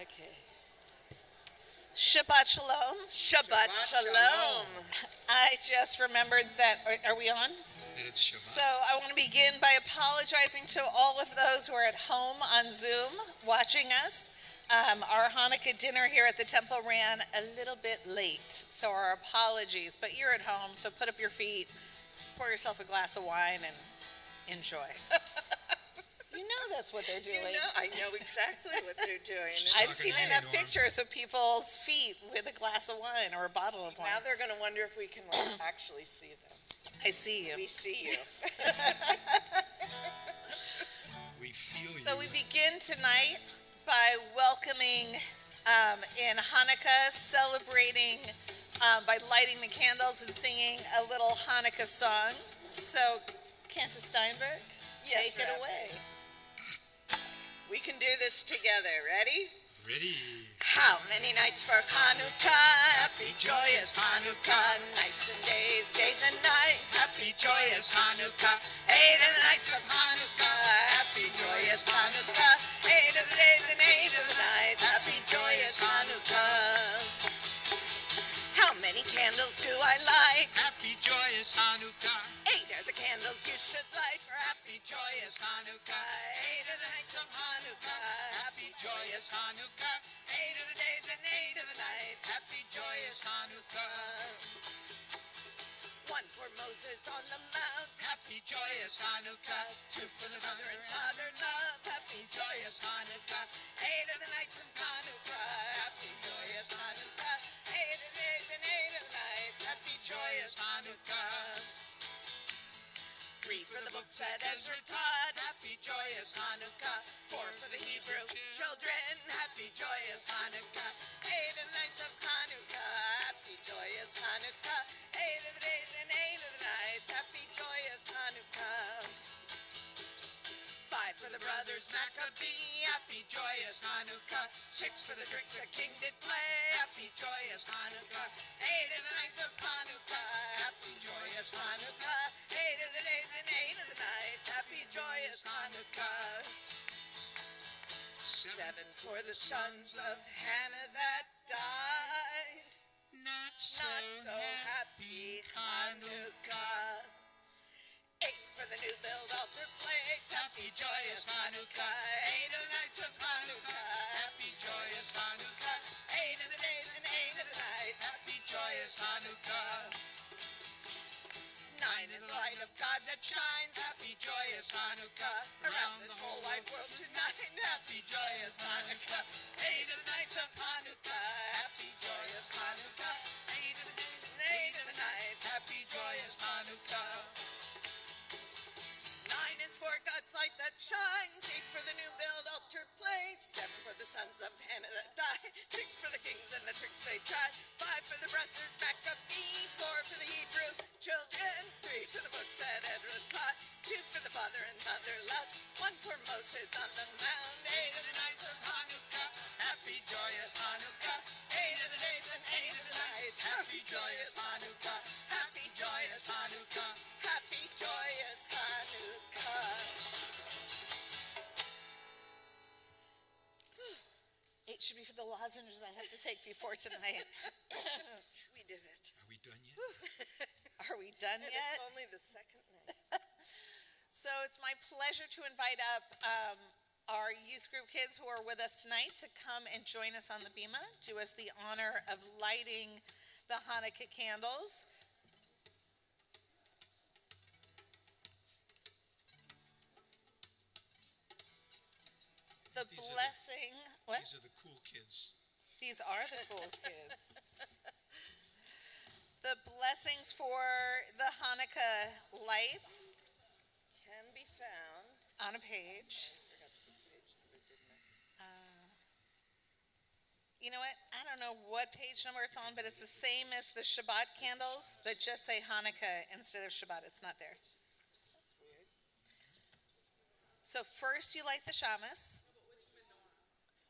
Okay. Shabbat Shalom. Shabbat Shalom. I just remembered that. Are we on? That it's Shabbat. So I want to begin by apologizing to all of those who are at home on Zoom watching us. Our Hanukkah dinner here at the temple ran a little bit late, so our apologies. But you're at home, so put up your feet, pour yourself a glass of wine, and enjoy. You know that's what they're doing. I know exactly what they're doing. I've seen talking enough Norm. pictures of people's feet with a glass of wine or a bottle of wine. Now they're going to wonder if we can actually see them. I see you. We see you. We feel you. So we begin tonight by welcoming in Hanukkah, celebrating by lighting the candles and singing a little Hanukkah song. So, Kanta Steinberg, Yes, take it Rabbi. away. We can do this together. Ready? Ready. How many nights for Hanukkah? Happy joyous Hanukkah. Nights and days, days and nights. Happy joyous Hanukkah. 8 of the nights of Hanukkah. Happy joyous Hanukkah. 8 of the days and 8 of the nights. Happy joyous Hanukkah. How many candles do I light? Happy joyous Hanukkah. 8 are the candles you should light for happy joyous Hanukkah. 8 of the nights of Hanukkah. Happy joyous Hanukkah. 8 of the days and 8 of the nights. Happy joyous Hanukkah. 1 for Moses on the mount. Happy joyous Hanukkah. 2 for the mother and father love. Happy joyous Hanukkah. 8 of the nights of Hanukkah. Happy joyous Hanukkah. 8 of the days and 8 of the nights. Happy joyous Hanukkah. 3 for the books that Ezra taught. Happy joyous Hanukkah. 4 for the Hebrew children. Happy joyous Hanukkah. 8 of the nights of Hanukkah. Happy joyous Hanukkah. 8 of the days and 8 of the nights. Happy joyous Hanukkah. 5 for the brothers Maccabee. Happy joyous Hanukkah. 6 for the tricks the king did play. Happy joyous Hanukkah. 8 of the nights of Hanukkah. Happy joyous Hanukkah. 8 of the days and 8 of the nights. Happy joyous Hanukkah. 7 for the sons of Hannah that died. Not Not so happy Hanukkah. 8 for the new build altar plates. Happy joyous Hanukkah. 8 of the nights of Hanukkah. Happy joyous Hanukkah. 8 of the days and 8 of the nights. Happy joyous Hanukkah. 9 is the light of God that shines. Happy joyous Hanukkah. Around this whole wide world tonight. Happy joyous Hanukkah. 8 of the nights of Hanukkah. Happy joyous Hanukkah. 8 of the days and 8 of the nights. Happy joyous Hanukkah. 9 is for God's light that shines. 8 for the new build altar plates. 7 for the sons of Hannah that died. 6 for the kings and the tricks they tried. 5 for the brothers Maccabee. 4 for the Hebrew children. 3 for the books that Ezra taught. 2 for the father and mother love. 1 for Moses on the mount. 8 of the nights of Hanukkah. Happy joyous Hanukkah. 8 of the days and 8 of the nights. Happy joyous Hanukkah. Happy joyous Hanukkah. Happy joyous Hanukkah. 8 should be for the lozenges I have to take before tonight. We did it. Are we done yet? Are we done And yet? it's only the second night. So it's my pleasure to invite up our youth group kids who are with us tonight to come and join us on the bima, do us the honor of lighting the Hanukkah candles. The These are the- blessing, what? These are the cool kids. These are the cool kids. The blessings for the Hanukkah lights Can be found. on a page. You know what? I don't know what page number it's on, but it's the same as the Shabbat candles, but just say Hanukkah instead of Shabbat. It's not there. That's weird. So first you light the shamas.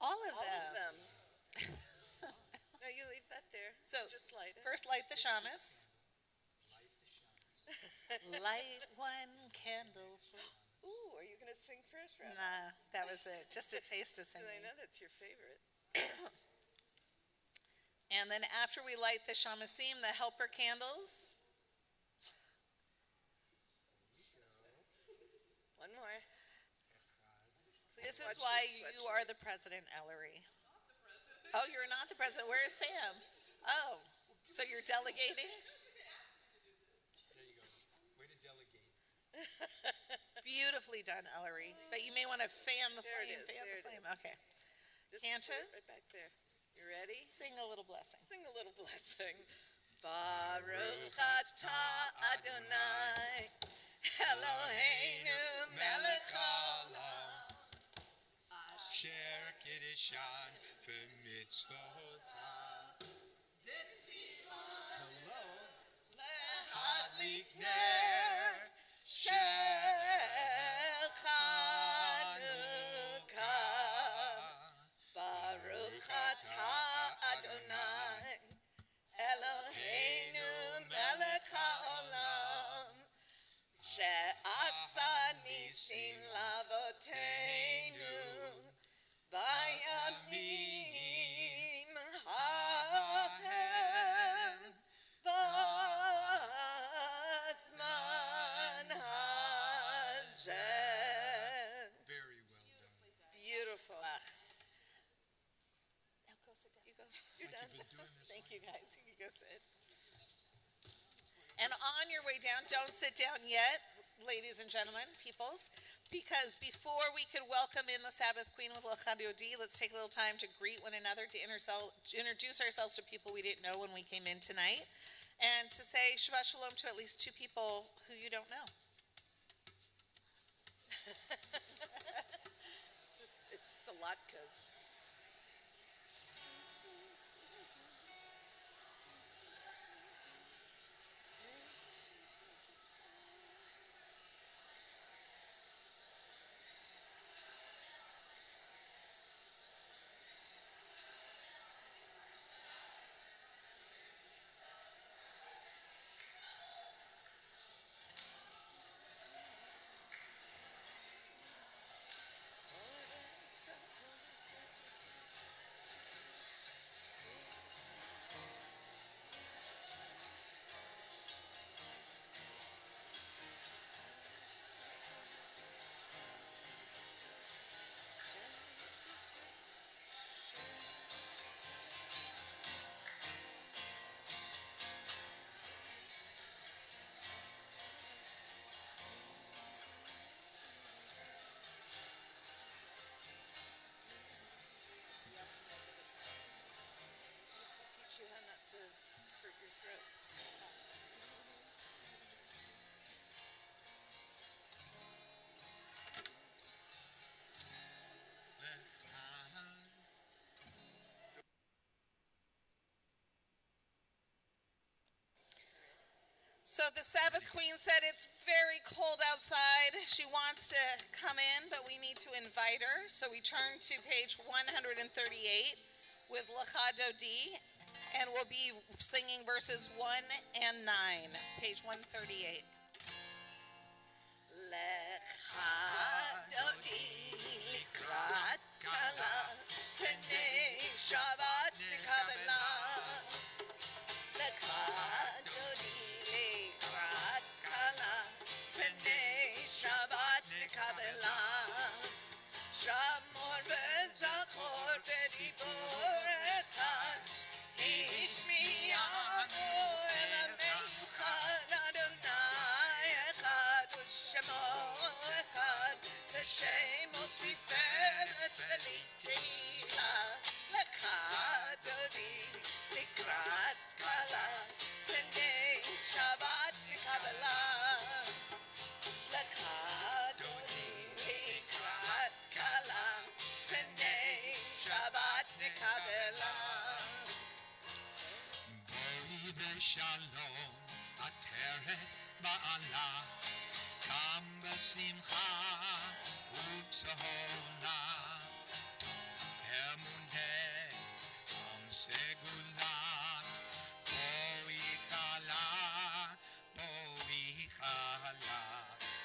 All of All them. of them. No, you leave that there. So Just light it. first light the shamas. Light one candle for... Ooh, are you going to sing for us, Rabbi? Nah, that was it. Just a taste of Because I singing. know that's your favorite. And then after we light the shamasim, the helper candles. One more. This is Watch why this, you watch are the president, Ellery. Oh, you're not the president. Where is Sam? Oh, so you're delegating? There you go. Way to delegate. Beautifully done, Ellery. But you may want to fan the There it flame. is, Fan there the it flame. Okay. Just Cantor? put it right back there. You ready? Sing a little blessing. Sing a little blessing. Baruch atah Adonai Eloheinu melech haolam Asher Kiddushan b'mitzvotav. Hello. Hadlik ner shel Chanukah. Baruch atah Adonai Eloheinu melech haolam she'asa nisim lavoteinu bayamim hahem v'azman hazeh. Very well done. Beautiful. Now go sit down. You go. It's You're like done. you've been doing this. Thank you, guys. You can go sit. And on your way down, don't sit down yet, ladies and gentlemen, peoples, because before we could welcome in the Sabbath Queen with L'chad Yodi, let's take a little time to greet one another, to introduce ourselves to people we didn't know when we came in tonight, and to say Shabbat Shalom to at least two people who you don't know. It's the latkes. Teach you how not to hurt your throat. So the Sabbath Queen said it's very cold outside. She wants to come in, but we need to invite her. So we turn to page 138 with L'chad Yodi, and we'll be singing verses 1 and 9. Page 138. L'chad Yodi likrat kala Pnei Shabbat nekabelah. L'chad Yodi likrat kala Pnei Shabbat nekabelah. Shamor v'zachor v'dibor echad Hishmiyanu el Mechad Adonai echad U'shemo echad V'shemo tiferet v'litila L'chad Yodi likrat kala Pnei Shabbat nekabelah. L'chad Yodi likrat kala Pnei Shabbat nekabelah. Boi v'shalom ateret ba'ala tam b'simcha u'b'sola tov emuneh tam segulat boi chala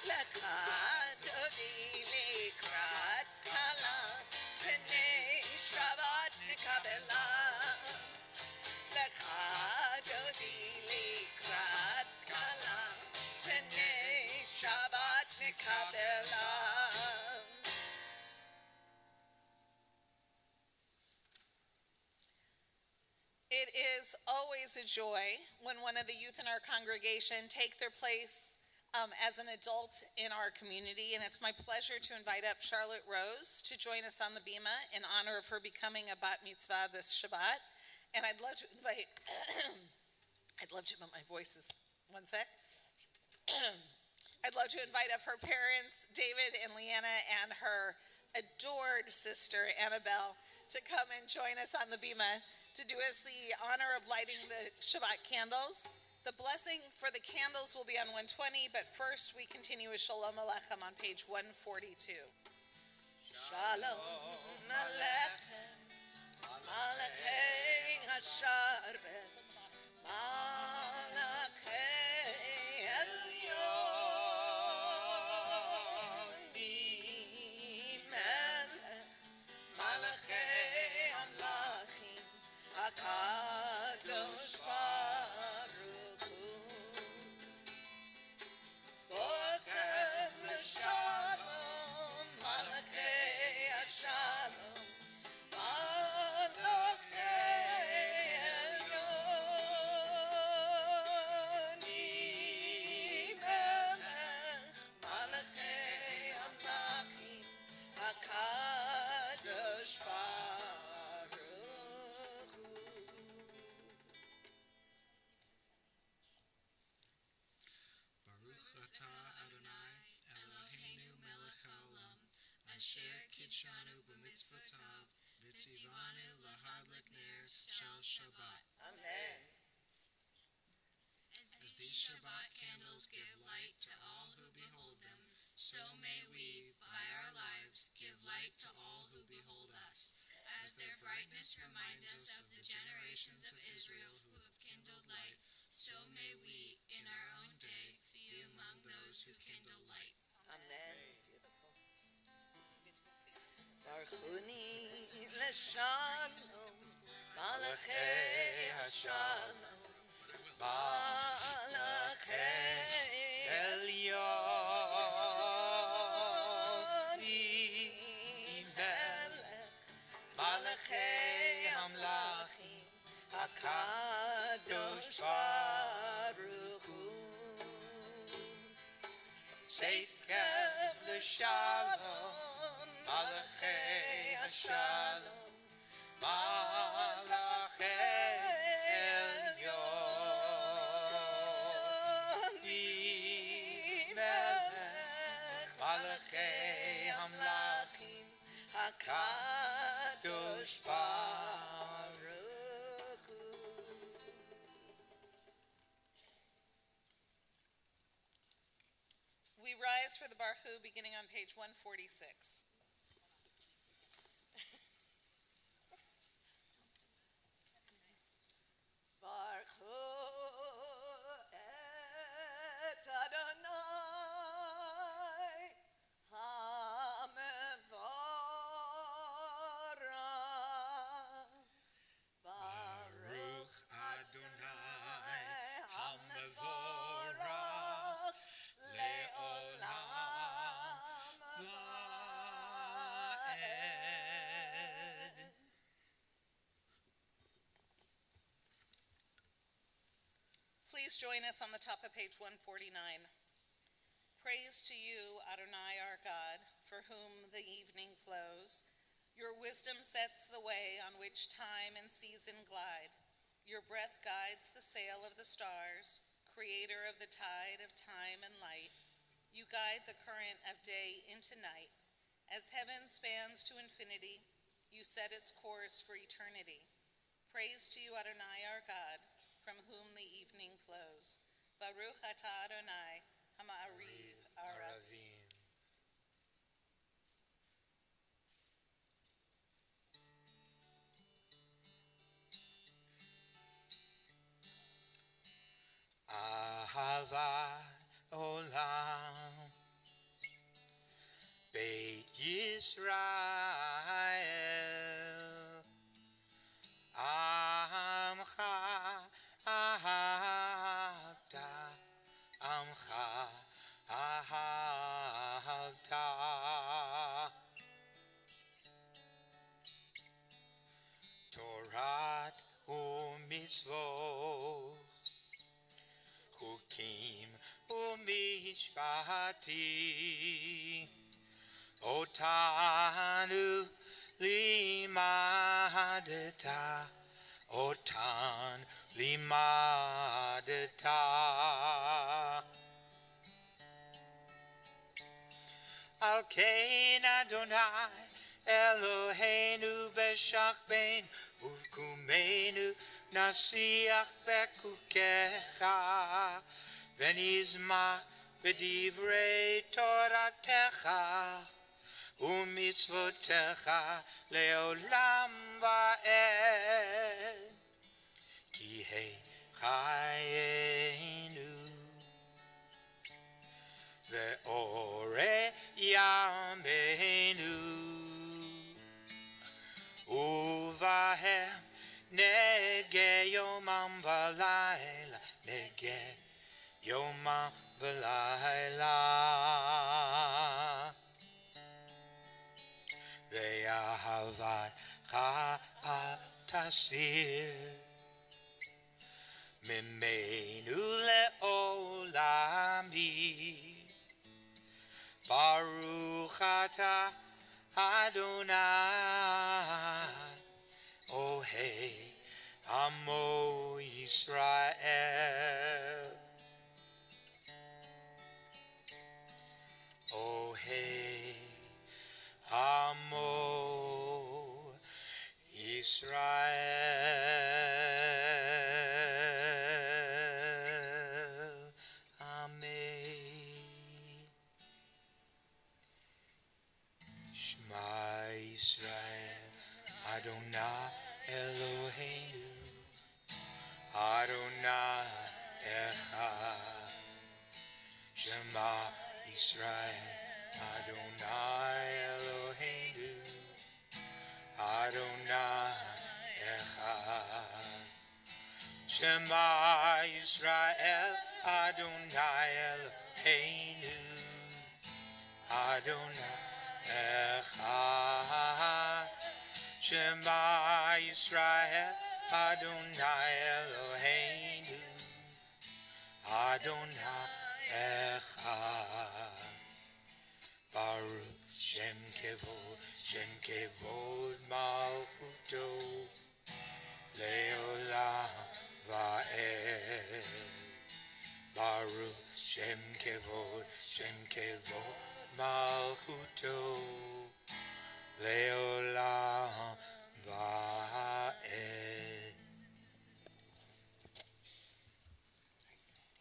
L'chad Yodi likrat kala Pnei Shabbat nikabela Lecha dodi likrat kala Pnei Shabbat nikabela. It is always a joy when one of the youth in our congregation take their place as an adult in our community, and it's my pleasure to invite up Charlotte Rose to join us on the bima in honor of her becoming a bat mitzvah this Shabbat. And I'd love to invite, my voice is, one sec. I'd love to invite up her parents, David and Leanna, and her adored sister, Annabelle, to come and join us on the bima to do us the honor of lighting the Shabbat candles. The blessing for the candles will be on 120, but first we continue with Shalom Aleichem on page 142. Shalom Aleichem Malachei HaSharbes Malachei Elyon Melech Malachei Amlachim HaKadosh Baruch Hu Boker Shalom Malachei HaShalom Asher Kidshanu b'mitzvotav, v'tzivanu lahadlik ner shel Shabbat. Amen. As these Shabbat candles give light to all who behold them, so may we, by our lives, give light to all who behold us. As their brightness reminds us of the generations of Israel who have kindled light, so may we, in our own day, be among those who kindle light. Amen. Baruchuni leshalom, Malachei HaShalom, Malachei Elyon Melech, Malachei Hamlachim HaKadosh Baruch Hu. Seitkev l'shalom, Malachei HaShalom, Malachei Elyon Melech, Malachei Hamlachim HaKadosh Baruch Hu. We rise for the Baruch Hu beginning on page 146. Baruch Hu et Adonai HaMevorach. Baruch Adonai HaMevorach Le'olam Va'ed. Please join us on the top of page 149. Praise to you, Adonai our God, for whom the evening flows. Your wisdom sets the way on which time and season glide. Your breath guides the sail of the stars, creator of the tide of time and light. You guide the current of day into night. As heaven spans to infinity, you set its course for eternity. Praise to you, Adonai our God, from whom the evening flows. Baruch atah Adonai, Hama'ariv Arav. Aravim. Ahavat Olam Beit Yisrael Torat u'mitzvot, Chukim u'mishpatim, Otanu limadeta, Otan limadeta. Al kein Adonai Eloheinu b'shach bein uvkumenu nasiach bekukecha v'nizmach b'divrei toratecha u'mitzvotecha leolam va'ed ki hei chayenu ve'ore yameinu uvahem nege yomam v'layla nege yomam v'layla ve'ahavaycha al tasir mimenu le'olami Baruch atah Adonai Ohei Amo Yisrael Ohei Amo Yisrael. Amen. Shema Yisrael, Adonai Eloheinu, Adonai Echad. Shema Yisrael, Adonai Eloheinu, Adonai Echad. Shema Yisrael, Adonai Eloheinu, Adonai Echad. Shema Yisrael, Adonai Eloheinu, Adonai Echad. Baruch Shem Kevod Malchuto Leolam Va'ed. Baruch Shem Kevod Malchuto Leolam Va'ed.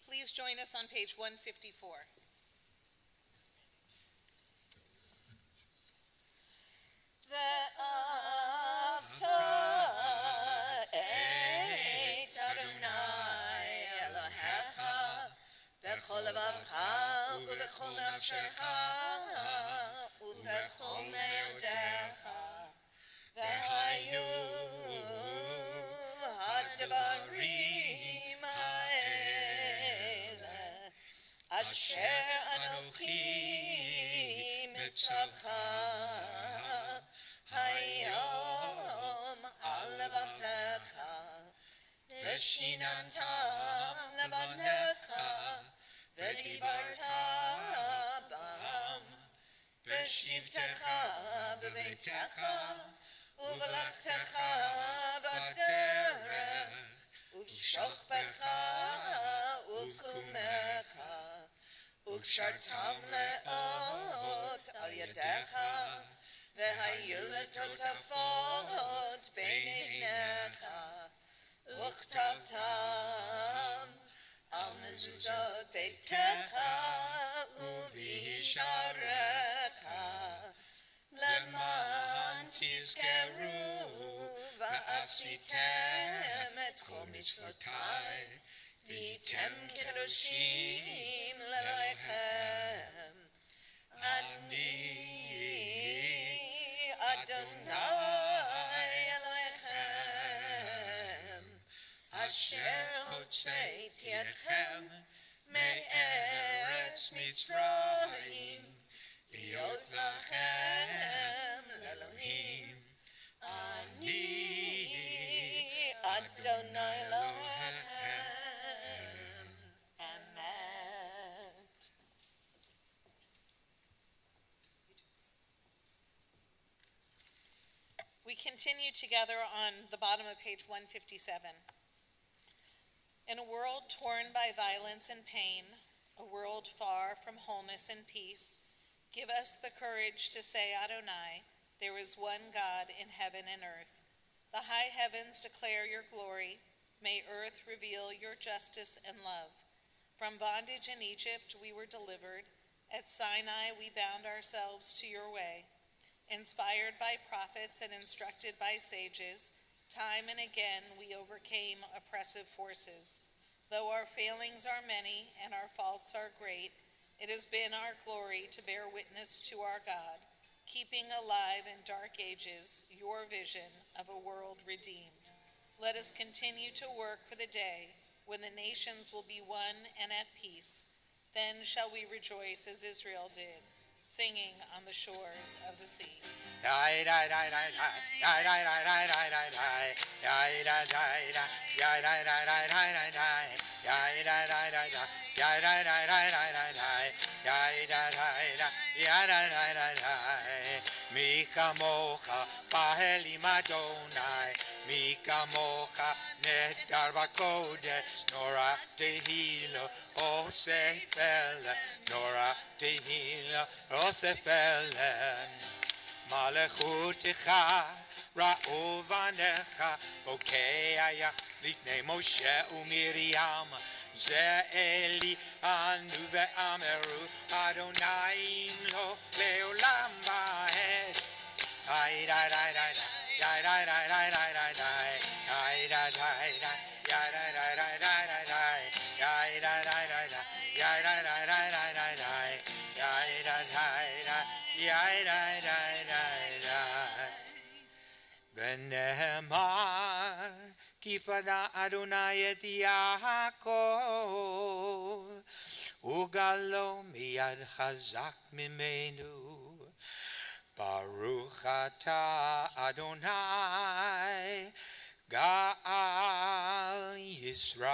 Please join us on page 154. Ve'afta et Adonai Elohecha b'chol levacha u'b'chol nafshecha u'b'chol me'odecha v'hayu ha'devarim ha'ele asher anochi mitzavcha Hayom alevachecha v'shinantam levanecha v'dibarta bam v'shivtecha b'beitecha u'v'lechtecha b'derech u'v'shochbecha u'v'kumecha u'kshartam le'ot al yadecha והיו לטוטפות בין עיניך, וכתבתם על מזוזות ביתך ובשעריך, למען תזכרו ועשיתם את כל מצוותיי, והייתם קדושים לאלוהיכם. אני Adonai Elohechem, Asher hotzeiti etchem me'eretz Mitzrayim, להיות לכם לאלוהים. אני Adonai Elohechem. Amen. We continue together on the bottom of page 157. In a world torn by violence and pain, a world far from wholeness and peace, give us the courage to say, Adonai, there is one God in heaven and earth. The high heavens declare your glory. May earth reveal your justice and love. From bondage in Egypt we were delivered. At Sinai we bound ourselves to your way. Inspired by prophets and instructed by sages, time and again we overcame oppressive forces. Though our failings are many and our faults are great, it has been our glory to bear witness to our God, keeping alive in dark ages your vision of a world redeemed. Let us continue to work for the day when the nations will be one and at peace. Then shall we rejoice as Israel did, singing on the shores of the sea. Mi kamocha pahelim Adonai, mi kamocha nedar bakodesh, nora tehilo osefele, nora tehilo osefele. Malechutecha ra'ovanecha, bokeaya litnei Moshe u'Miriam, ze eli anu ve'ameru, Adonai lo leolam va'ed. Ay da da da da da da da da da da, ay da da da, ya da da da da da da, ay da da da da, ya da da da da da da, ay da da da, ya da da da da. V'nehemar ki fada Adonai et Yaakov, ugalo miyad chazak mimenu. Baruch atah Adonai Ga'al Yisrael.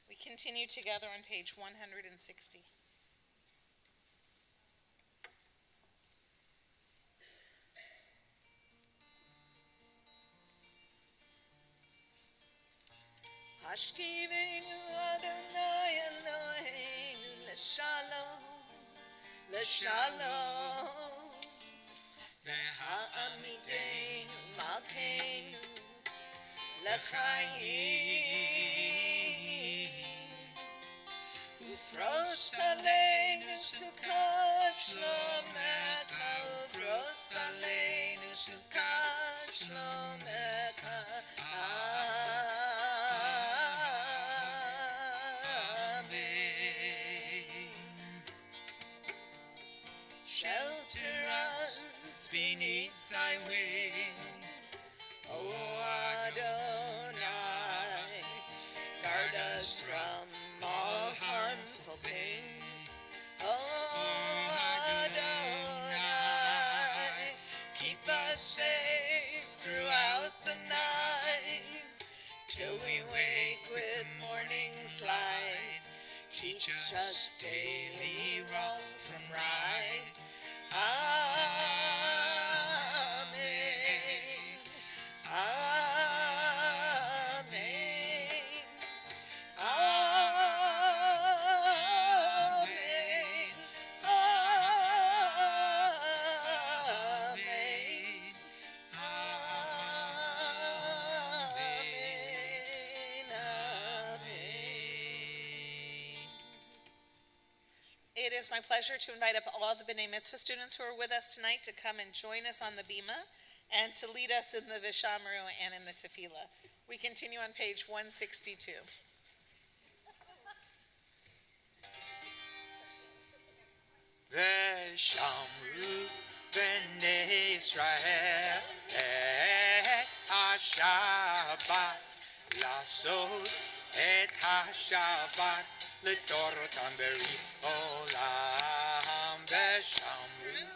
We continue together on page 160. Hashkivenu Adonai Eloheinu l'shalom, l'shalom. Ve'ha'amidenu malkeinu l'chaim. Ufros aleinu sukkot shlomecha, ufros aleinu sukkot shlomecha. Shelter us beneath thy wings, O Adonai. Guard us from all harmful things, O Adonai. Keep us safe throughout the night, till we wake with morning's light. Teach us daily wrong from right. Amen. Amen. Amen. Amen. It is my pleasure to invite up all the B'nai Mitzvah students who are with us tonight to come and join us on the Bima and to lead us in the Vishamru and in the Tefillah. We continue on page 162. Veshamru b'nei Israel et ha-Shabbat לעשות את השבת לתורותם ברי עולם ושמרו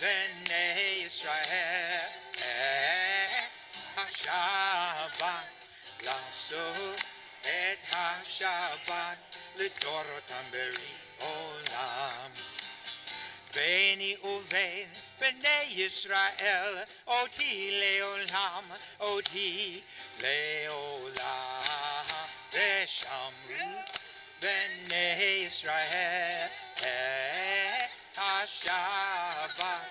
בני ישראל השבת לעשות את השבת לדורותם ברית עולם ביני ובין בני ישראל אותי לעולם ושמרו בני ישראל השבת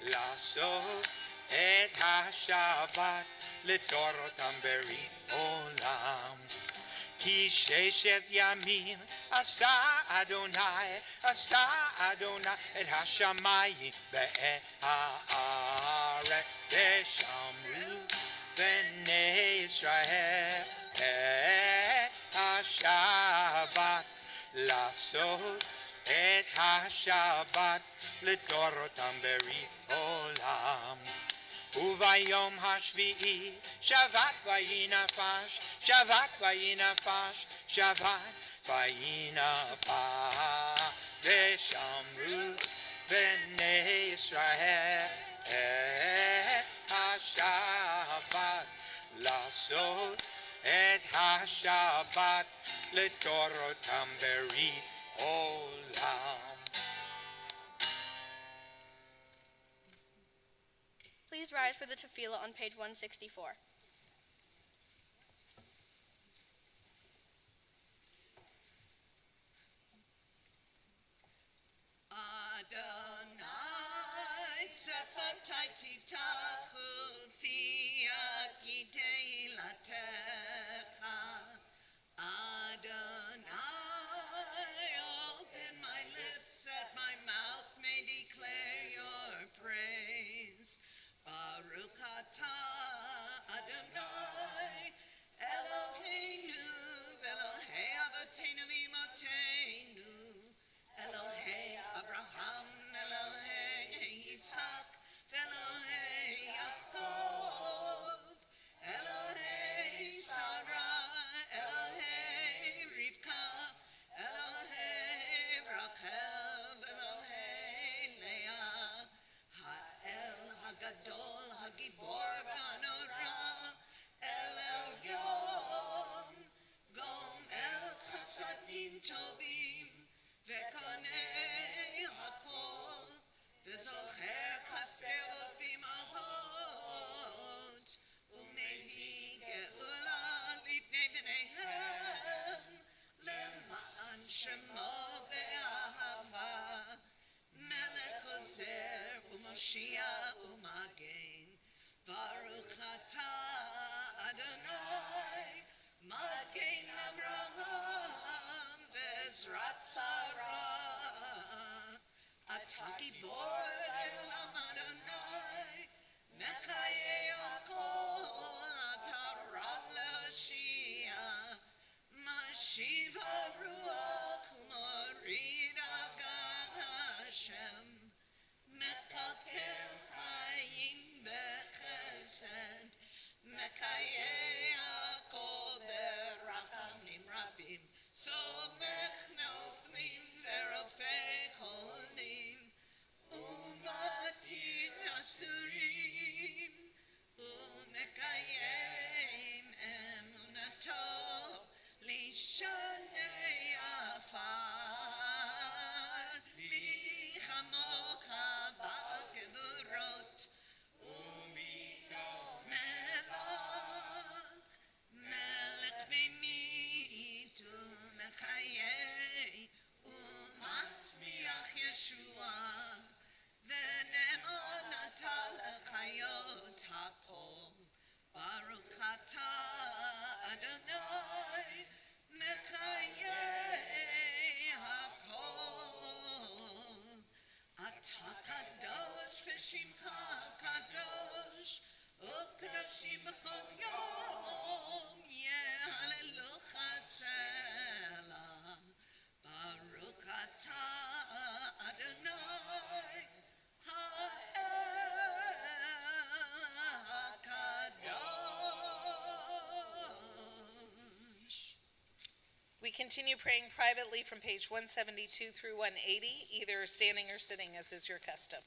לעשות את השבת לדורותם ברית עולם כי ששת ימים עשה אדוני את השמיים ואת הארץ ושמרו בני ישראל את השבת לעשות את השבת לדורותם ברית עולם וביום השביעי שבת וינפש ושמרו בני ישראל השבת לעשות את השבת לדורותם ברית עולם. Please rise for the tefillah on page 164. Adonai sefatai tiftachu fi akidei latecha. Adonai, open my lips that my mouth may declare your praise. Baruch atah Adonai Eloheinu v'Elohei avoteinu v'imotenu Elohei Avraham Elohei Yitzhak v'Elohei Yaakov Elohei Sarah Elohei Rivka Elohei Rachel v'Elohei Leah Ha'el Hagadol Hagibor v'Hanora El Elyon Gomel Chasadim Tovim Vekonei Hakol V'Zocher Chaskerot B'Imahot U'Mevi Geula Lifnei V'neihem Le'ma'an Shemo Be'ahava Melech Ozer U'Moshiach U'Magen Baruch atah Adonai Magen Avraham Bezrat Sarah Atah Gibor Elam Adonai Mechaye Yaakov Atah Rav Le'Hoshia Mashiv HaRuach U'Morid Hashem Mekakel Chaim Bechesed Mekayeh Yaakov Berachamim Rabim Somech Noflim Verofei Cholim Umatir Asurim Umekayem Emunato Lishanei Afar Lichamocha Ba'gevurot Melech v'mit u'mechayei u'matzmiach Yeshua v'ne'mon atah lechayot hakol Baruch atah Adonai mechayei hakol Atah kadosh v'shimcha kadosh u'kadoshim b'kol yom yehalelucha selah Baruch atah Adonai ha'el hakadosh. We continue praying privately from page 172 through 180, either standing or sitting as is your custom.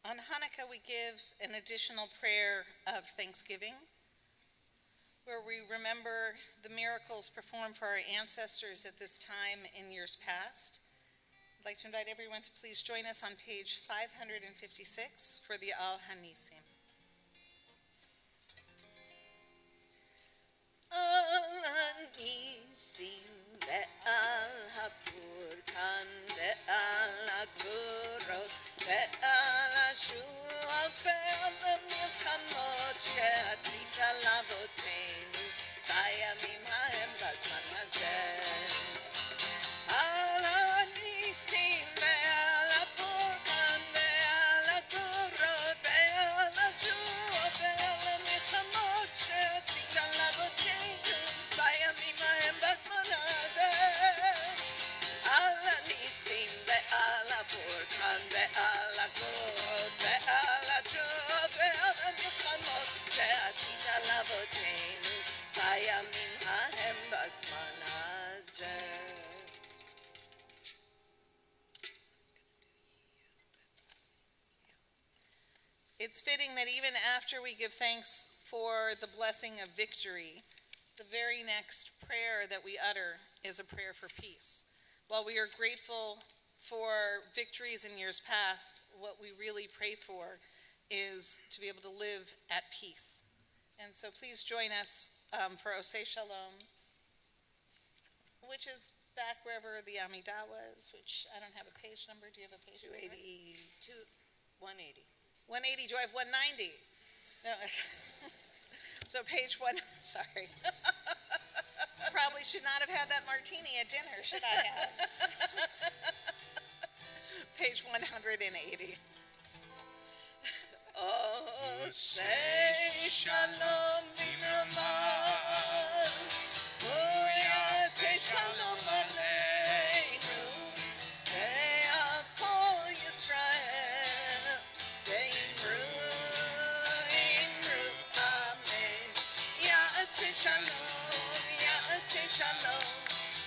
On Hanukkah, we give an additional prayer of thanksgiving, where we remember the miracles performed for our ancestors at this time in years past. I'd like to invite everyone to please join us on page 556 for the Al Hanisim. Al-Anisim ve'al-Hapurkan ve'al-Agurot ve'al-Ashua ve'al-Milchamot שעשית לאבותינו בימים ההם בזמן הזה. על-הניסים ועל-הפורקן ועל-הגורות ועל-השוע ועל-המלחמות שעשית לאבותינו בימים ההם בזמן הזה. על-הניסים ועל-הפורקן ועל-הגורות ועל-השוע ועל-המלחמות שעשית לאבותינו בימים ההם בזמן הזה. It's fitting that even after we give thanks for the blessing of victory, the very next prayer that we utter is a prayer for peace. While we are grateful for victories in years past, what we really pray for is to be able to live at peace. And so please join us for Osei Shalom, which is back wherever the Amidah was, which I don't have a page number. Do you have a page number? 180. 180. Do I have 190? No. So page one, sorry. Probably should not have had that martini at dinner, should I have? Page 180. Osei Shalom Bimraman, Oyasei Shalom Aleinu, Ve'al Kol Yisrael, Ve'imru, Amen. Ya'asei Shalom, Ya'asei Shalom,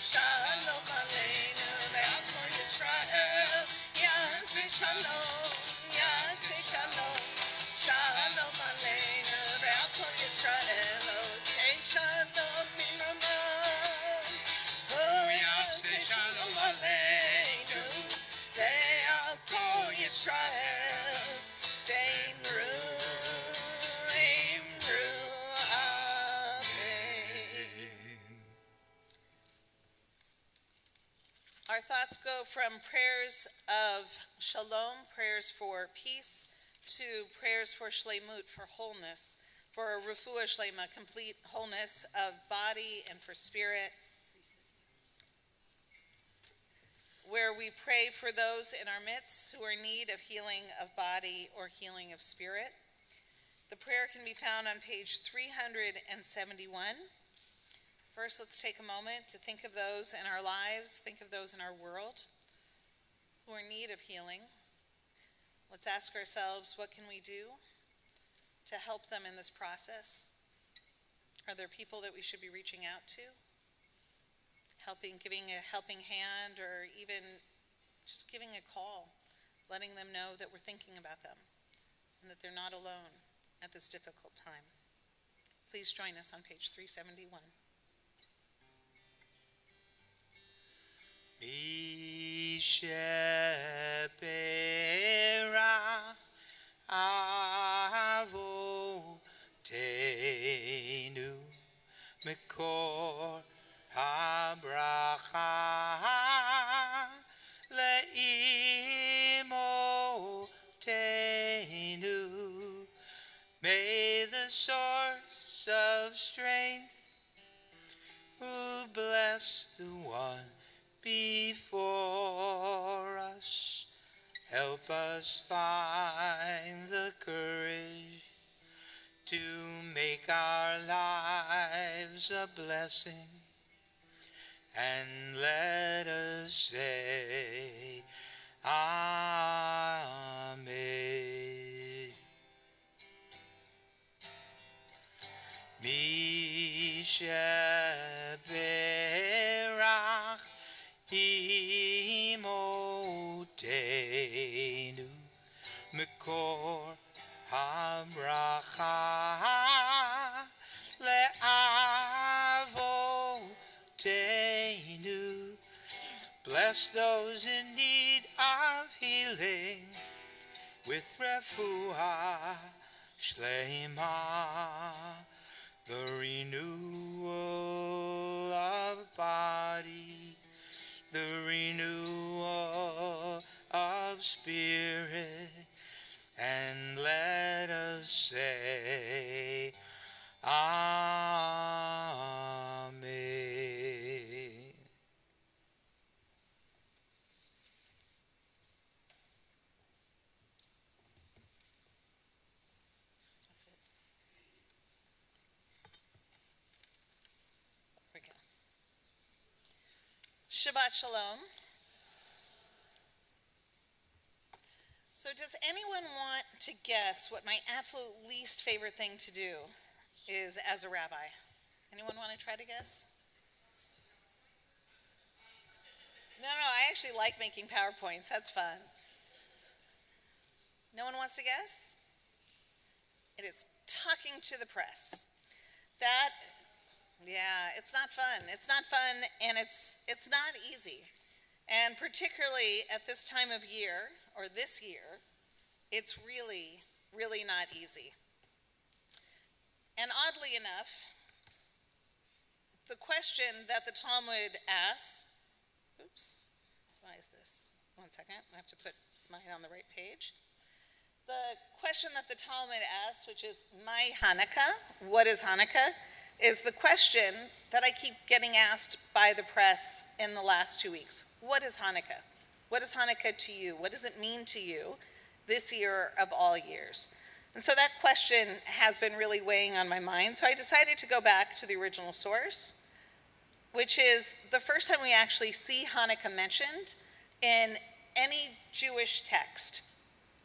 Shalom Aleinu, Ve'al Kol Yisrael, Ya'asei Shalom, Ya'asei Shalom. Shalom Aleinu ve'al kol Yisrael, Osei Shalom Bimraman. Oyasei Shalom Aleinu ve'al kol Yisrael. Ve'imru, Amen. Our thoughts go from prayers of shalom, prayers for peace, to prayers for shleimut, for wholeness, for refuah shleima, complete wholeness of body and for spirit, where we pray for those in our midst who are in need of healing of body or healing of spirit. The prayer can be found on page 371. First, let's take a moment to think of those in our lives, think of those in our world who are in need of healing. Let's ask ourselves, what can we do to help them in this process? Are there people that we should be reaching out to? Giving a helping hand, or even just giving a call, letting them know that we're thinking about them and that they're not alone at this difficult time. Please join us on page 371. Misheperach Avoteinu Mekor HaBracha Le'imotenu. May the source of strength who bless the one before us help us find the courage to make our lives a blessing, and let us say Amen. Misheperach Imotenu Mekor מקור הברכה לאבותינו. Bless those in need of healing with refuah shlema, the renewal of body, the renewal of spirit, and let us say Amen. Shabbat Shalom. So does anyone want to guess what my absolute least favorite thing to do is as a rabbi? Anyone want to try to guess? No, I actually like making PowerPoints. That's fun. No one wants to guess? It is talking to the press. It's not fun. It's not fun, and it's not easy. And particularly at this time of year, or this year, it's really, really not easy. And oddly enough, the question that the Talmud asks, why is this? 1 second, I have to put mine on the right page. The question that the Talmud asks, which is my Hanukkah, what is Hanukkah, is the question that I keep getting asked by the press in the last 2 weeks. What is Hanukkah? What is Hanukkah to you? What does it mean to you this year of all years? And so that question has been really weighing on my mind. So I decided to go back to the original source, which is the first time we actually see Hanukkah mentioned in any Jewish text.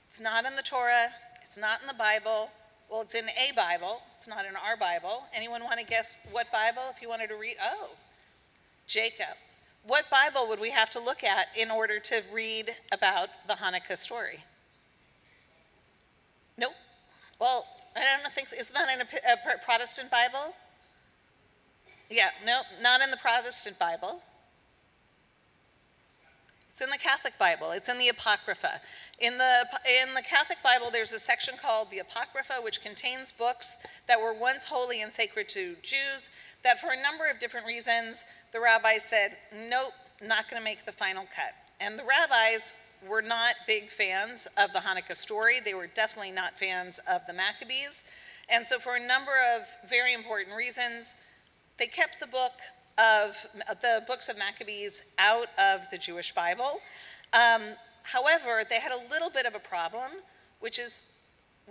It's not in the Torah, it's not in the Bible. Well, it's in a Bible, it's not in our Bible. Anyone want to guess what Bible if you wanted to read? Oh, Jacob. What Bible would we have to look at in order to read about the Hanukkah story? Nope. Well, I don't think so. Isn't that in a Protestant Bible? Yeah, nope, not in the Protestant Bible. It's in the Catholic Bible. It's in the Apocrypha. In the Catholic Bible, there's a section called the Apocrypha, which contains books that were once holy and sacred to Jews, that for a number of different reasons, the rabbis said, nope, not going to make the final cut. And the rabbis were not big fans of the Hanukkah story. They were definitely not fans of the Maccabees. And so for a number of very important reasons, they kept the books of Maccabees out of the Jewish Bible. However, they had a little bit of a problem, which is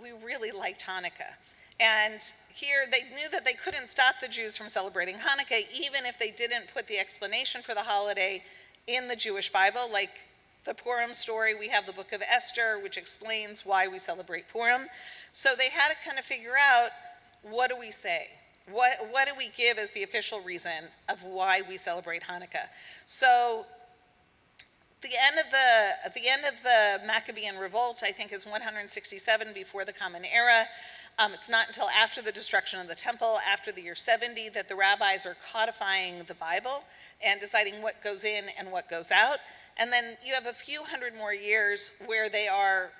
we really liked Hanukkah. And here they knew that they couldn't stop the Jews from celebrating Hanukkah, even if they didn't put the explanation for the holiday in the Jewish Bible. Like the Purim story, we have the book of Esther, which explains why we celebrate Purim. So they had to kind of figure out, what do we say? What do we give as the official reason of why we celebrate Hanukkah? So the end of the Maccabean revolt, I think, is 167 before the Common Era. It's not until after the destruction of the temple, after the year 70, that the rabbis are codifying the Bible and deciding what goes in and what goes out. And then you have a few hundred more years where they are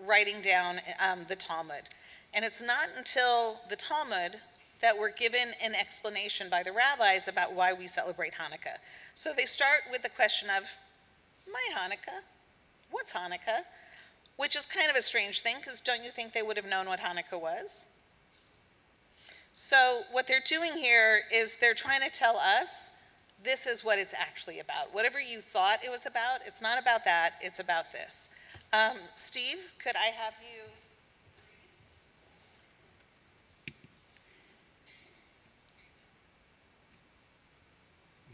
writing down the Talmud. And it's not until the Talmud that we're given an explanation by the rabbis about why we celebrate Hanukkah. So they start with the question of, my Hanukkah? What's Hanukkah? Which is kind of a strange thing, because don't you think they would have known what Hanukkah was? So what they're doing here is they're trying to tell us, this is what it's actually about. Whatever you thought it was about, it's not about that, it's about this. Steve, could I have you?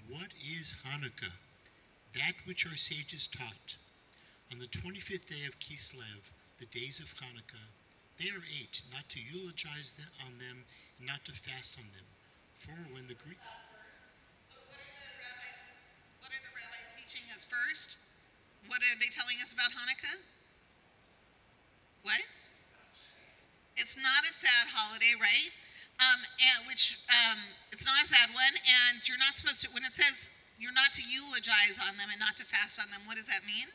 What is Hanukkah? That which our sages taught. On the 25th day of Kislev, the days of Hanukkah, they are 8, not to eulogize on them, and not to fast on them. For when the Greek... So what are the rabbis teaching us first? What are they telling us about Hanukkah? What? which it's not a sad one, and you're not supposed to, when it says you're not to eulogize on them and not to fast on them, what does that mean?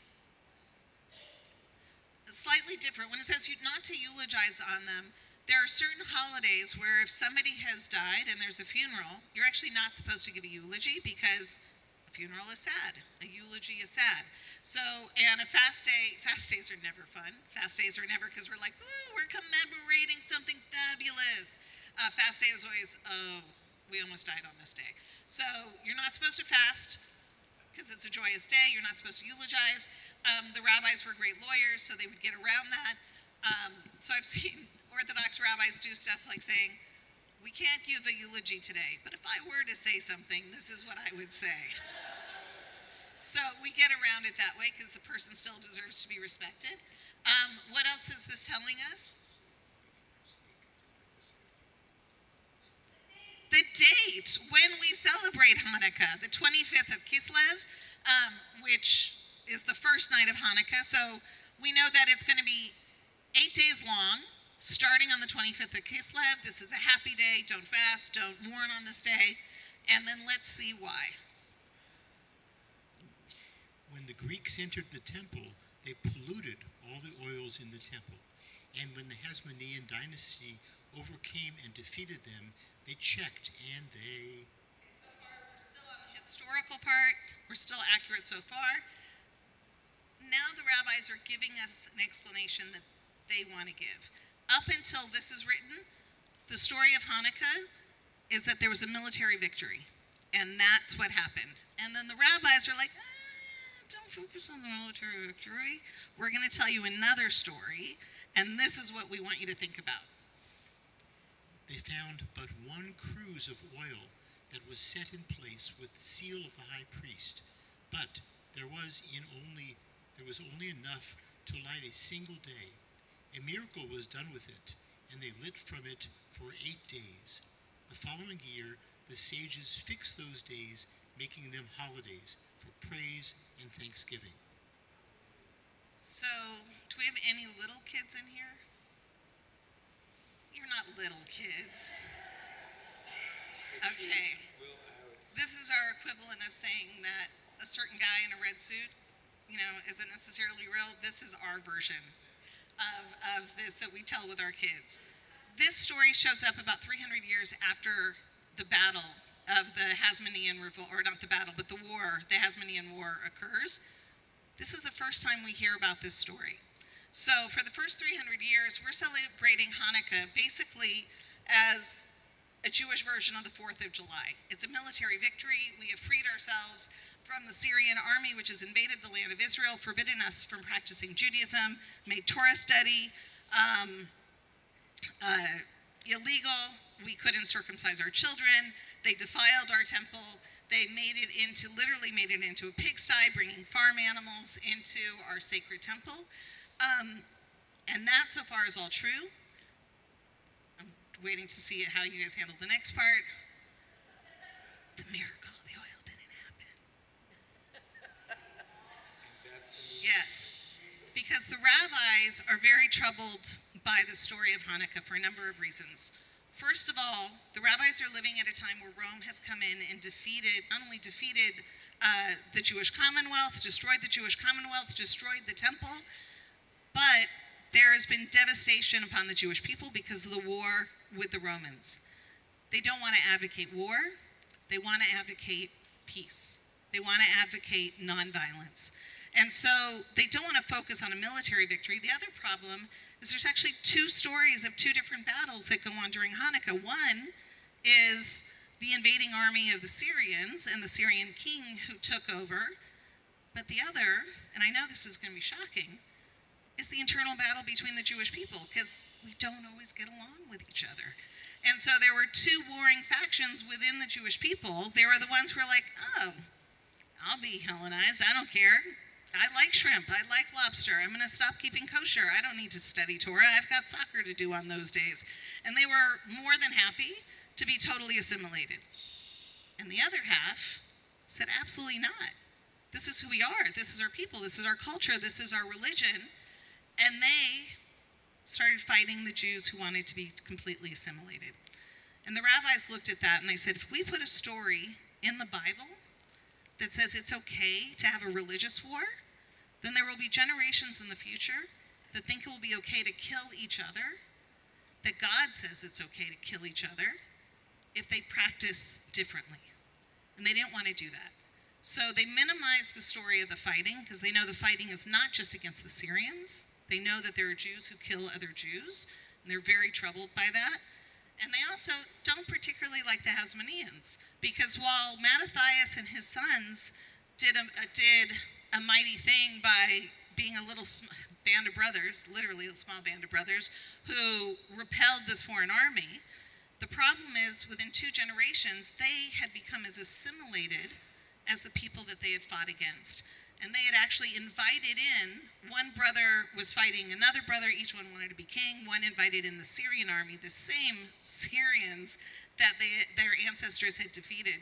It's slightly different. When it says not to eulogize on them, there are certain holidays where if somebody has died and there's a funeral, you're actually not supposed to give a eulogy because a funeral is sad. A eulogy is sad. So, and a fast days are never fun. Fast days are never because we're like, ooh, we're commemorating something fabulous. Fast day is always, oh, we almost died on this day. So you're not supposed to fast because it's a joyous day. You're not supposed to eulogize. The rabbis were great lawyers, so they would get around that. So I've seen Orthodox rabbis do stuff like saying, we can't give a eulogy today, but if I were to say something, this is what I would say. So we get around it that way because the person still deserves to be respected. What else is this telling us? The date when we celebrate Hanukkah, the 25th of Kislev, which is the first night of Hanukkah. So we know that it's going to be 8 days long, starting on the 25th of Kislev. This is a happy day. Don't fast. Don't mourn on this day. And then let's see why. When the Greeks entered the temple, they polluted all the oils in the temple. And when the Hasmonean dynasty overcame and defeated them, they checked and they... So far, we're still on the historical part. We're still accurate so far. Now the rabbis are giving us an explanation that they want to give. Up until this is written, the story of Hanukkah is that there was a military victory, and that's what happened. And then the rabbis are like, don't focus on the military victory. We're going to tell you another story, and this is what we want you to think about. They found but one cruse of oil that was set in place with the seal of the high priest, but there was only enough to light a single day. A miracle was done with it, and they lit from it for 8 days. The following year, the sages fixed those days, making them holidays for praise and thanksgiving. So, do we have any little kids in here? You're not little kids. Okay. This is our equivalent of saying that a certain guy in a red suit, isn't necessarily real. This is our version of this that we tell with our kids. This story shows up about 300 years after the battle of the Hasmonean revolt, or not the battle, but the Hasmonean war occurs. This is the first time we hear about this story. So for the first 300 years, we're celebrating Hanukkah basically as a Jewish version of the 4th of July. It's a military victory. We have freed ourselves from the Syrian army, which has invaded the land of Israel, forbidden us from practicing Judaism, made Torah study illegal. We couldn't circumcise our children. They defiled our temple. They literally made it into a pigsty, bringing farm animals into our sacred temple. And that so far is all true. I'm waiting to see how you guys handle the next part. The miracle of the oil didn't happen. Yes, because the rabbis are very troubled by the story of Hanukkah for a number of reasons. First of all, the rabbis are living at a time where Rome has come in and not only defeated the Jewish Commonwealth, destroyed the Jewish Commonwealth, destroyed the temple, but there has been devastation upon the Jewish people because of the war with the Romans. They don't want to advocate war. They want to advocate peace. They want to advocate nonviolence. And so they don't want to focus on a military victory. The other problem is there's actually 2 stories of 2 different battles that go on during Hanukkah. One is the invading army of the Syrians and the Syrian king who took over. But the other, and I know this is going to be shocking, is the internal battle between the Jewish people, because we don't always get along with each other. And so there were 2 warring factions within the Jewish people. They were the ones who were like, oh, I'll be Hellenized, I don't care. I like shrimp, I like lobster, I'm gonna stop keeping kosher. I don't need to study Torah, I've got soccer to do on those days. And they were more than happy to be totally assimilated. And the other half said, absolutely not. This is who we are, this is our people, this is our culture, this is our religion. And they started fighting the Jews who wanted to be completely assimilated. And the rabbis looked at that and they said, if we put a story in the Bible that says it's okay to have a religious war, then there will be generations in the future that think it will be okay to kill each other, that God says it's okay to kill each other if they practice differently. And they didn't want to do that. So they minimized the story of the fighting because they know the fighting is not just against the Syrians. They know that there are Jews who kill other Jews, and they're very troubled by that. And they also don't particularly like the Hasmoneans, because while Mattathias and his sons did a mighty thing by being a little band of brothers, literally a small band of brothers, who repelled this foreign army, the problem is within 2 generations, they had become as assimilated as the people that they had fought against. And they had actually invited in, one brother was fighting another brother, each one wanted to be king, one invited in the Syrian army, the same Syrians that their ancestors had defeated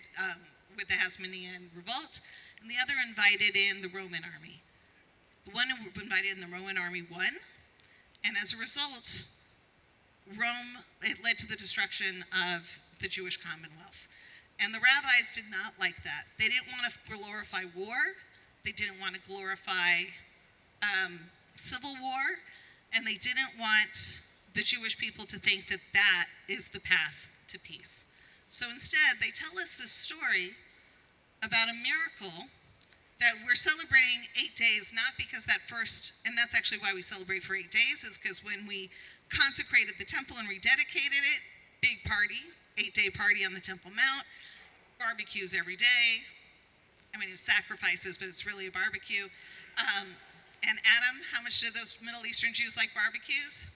with the Hasmonean revolt, and the other invited in the Roman army. The one who invited in the Roman army won, and as a result, it led to the destruction of the Jewish Commonwealth. And the rabbis did not like that. They didn't want to glorify war. They didn't want to glorify civil war. And they didn't want the Jewish people to think that that is the path to peace. So instead, they tell us this story about a miracle that we're celebrating 8 days, not because that first, and that's actually why we celebrate for 8 days, is because when we consecrated the temple and rededicated it, big party, 8-day party on the Temple Mount, barbecues every day. I mean, it was sacrifices, but it's really a barbecue. And Adam, how much do those Middle Eastern Jews like barbecues?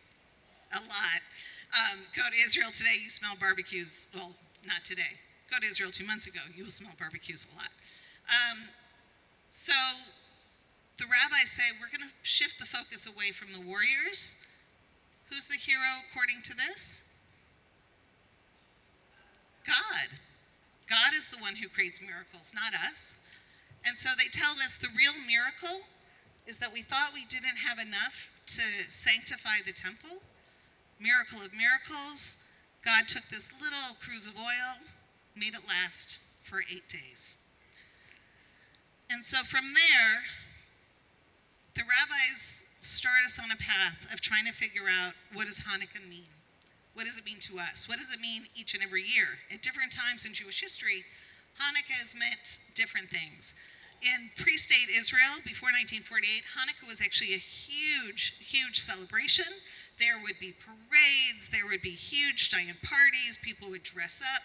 A lot. Go to Israel today, you smell barbecues. Well, not today. Go to Israel 2 months ago, you will smell barbecues a lot. So the rabbis say, we're going to shift the focus away from the warriors. Who's the hero according to this? God. God is the one who creates miracles, not us. And so they tell us the real miracle is that we thought we didn't have enough to sanctify the temple. Miracle of miracles. God took this little cruse of oil, made it last for 8 days. And so from there, the rabbis start us on a path of trying to figure out, what does Hanukkah mean? What does it mean to us? What does it mean each and every year? At different times in Jewish history, Hanukkah has meant different things. In pre-state Israel, before 1948, Hanukkah was actually a huge, huge celebration. There would be parades, there would be huge giant parties, people would dress up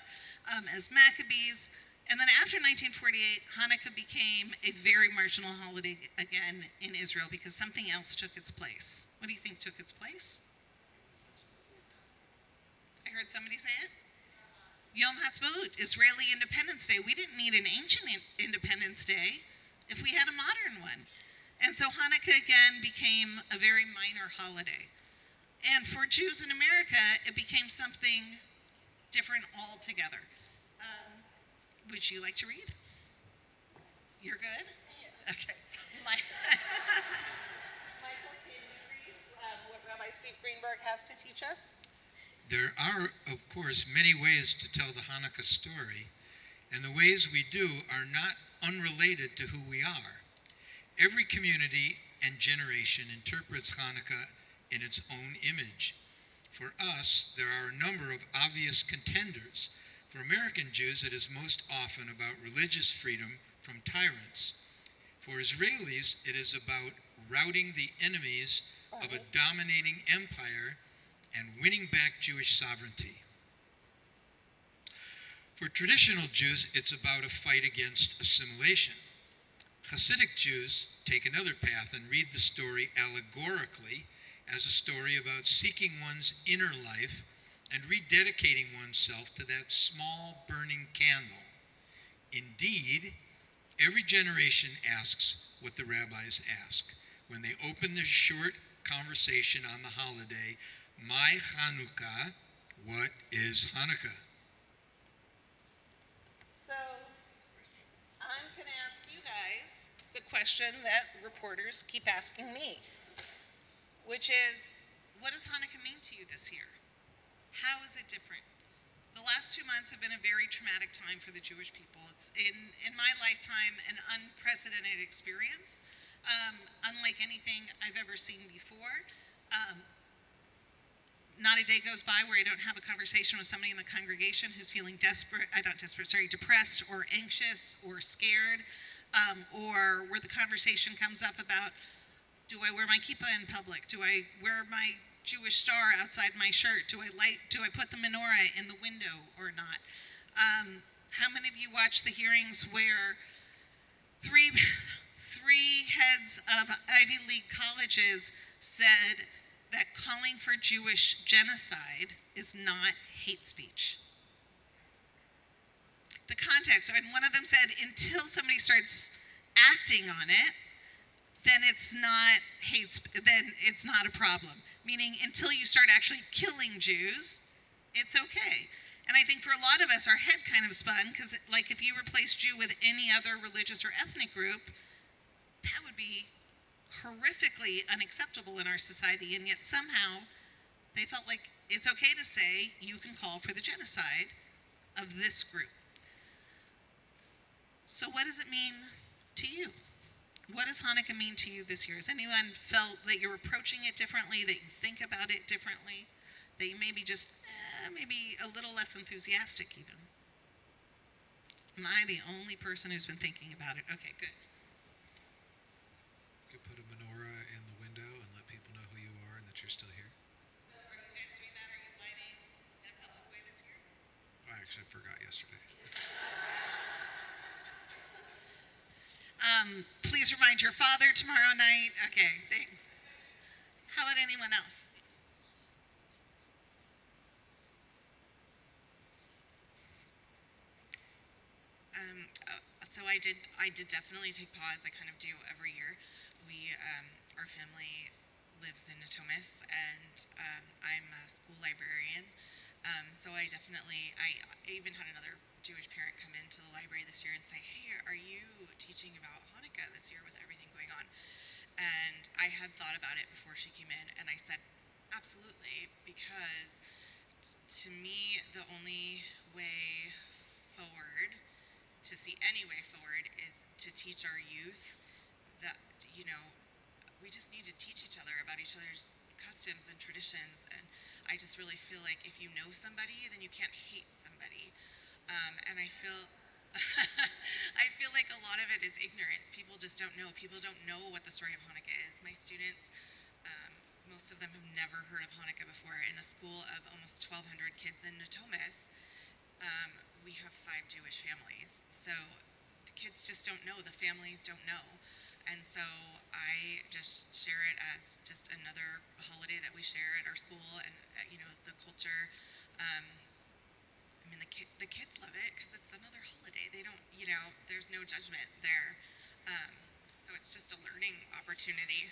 as Maccabees. And then after 1948, Hanukkah became a very marginal holiday again in Israel because something else took its place. What do you think took its place? I heard somebody say it. Yom Ha'atzmaut, Israeli Independence Day. We didn't need an ancient Independence Day if we had a modern one. And so Hanukkah again became a very minor holiday. And for Jews in America, it became something different altogether. Would you like to read? You're good? Yeah. Okay. Michael, can you read what Rabbi Steve Greenberg has to teach us? There are, of course, many ways to tell the Hanukkah story, and the ways we do are not unrelated to who we are. Every community and generation interprets Hanukkah in its own image. For us, there are a number of obvious contenders. For American Jews, it is most often about religious freedom from tyrants. For Israelis, it is about routing the enemies of a dominating empire and winning back Jewish sovereignty. For traditional Jews, it's about a fight against assimilation. Hasidic Jews take another path and read the story allegorically as a story about seeking one's inner life and rededicating oneself to that small burning candle. Indeed, every generation asks what the rabbis ask when they open their short conversation on the holiday, "My Hanukkah, what is Hanukkah?" So, I'm going to ask you guys the question that reporters keep asking me, which is, what does Hanukkah mean to you this year? How is it different? The last 2 months have been a very traumatic time for the Jewish people. It's in my lifetime an unprecedented experience, unlike anything I've ever seen before. Not a day goes by where I don't have a conversation with somebody in the congregation who's feeling depressed or anxious or scared, or where the conversation comes up about, do I wear my kippah in public? Do I wear my Jewish star outside my shirt? Do I put the menorah in the window or not? How many of you watched the hearings where three heads of Ivy League colleges said that calling for Jewish genocide is not hate speech? The context, and one of them said, until somebody starts acting on it, then it's not then it's not a problem. Meaning, until you start actually killing Jews, it's okay. And I think for a lot of us, our head kind of spun, because like if you replace Jew with any other religious or ethnic group, that would be horrifically unacceptable in our society, and yet somehow they felt like it's okay to say you can call for the genocide of this group. So what does it mean to you? What does Hanukkah mean to you this year? Has anyone felt that you're approaching it differently, that you think about it differently, that you maybe just maybe a little less enthusiastic even? Am I the only person who's been thinking about it? Okay, good. You could put a menorah in the window and let people know who you are and that you're still here. So are you guys doing that? Are you lighting in a public way this year? I actually forgot yesterday. Please remind your father tomorrow night. Okay, thanks. How about anyone else? So I did definitely take pause. I kind of do every year. Our family lives in Natomas, and I'm a school librarian. So I even had another Jewish parent come into the library this year and say, "Hey, are you teaching about Hanukkah this year with everything going on?" And I had thought about it before she came in, and I said, "Absolutely," because to me, the only way forward, to see any way forward, is to teach our youth that, we just need to teach each other about each other's customs and traditions. And I just really feel like if you know somebody, then you can't hate somebody. And I feel I feel like a lot of it is ignorance. People just don't know. People don't know what the story of Hanukkah is. My students, most of them have never heard of Hanukkah before. In a school of almost 1,200 kids in Natomas, we have 5 Jewish families. So the kids just don't know. The families don't know. And so I just share it as just another holiday that we share at our school, and the culture. The kids love it because it's another holiday. They don't, there's no judgment there. So it's just a learning opportunity.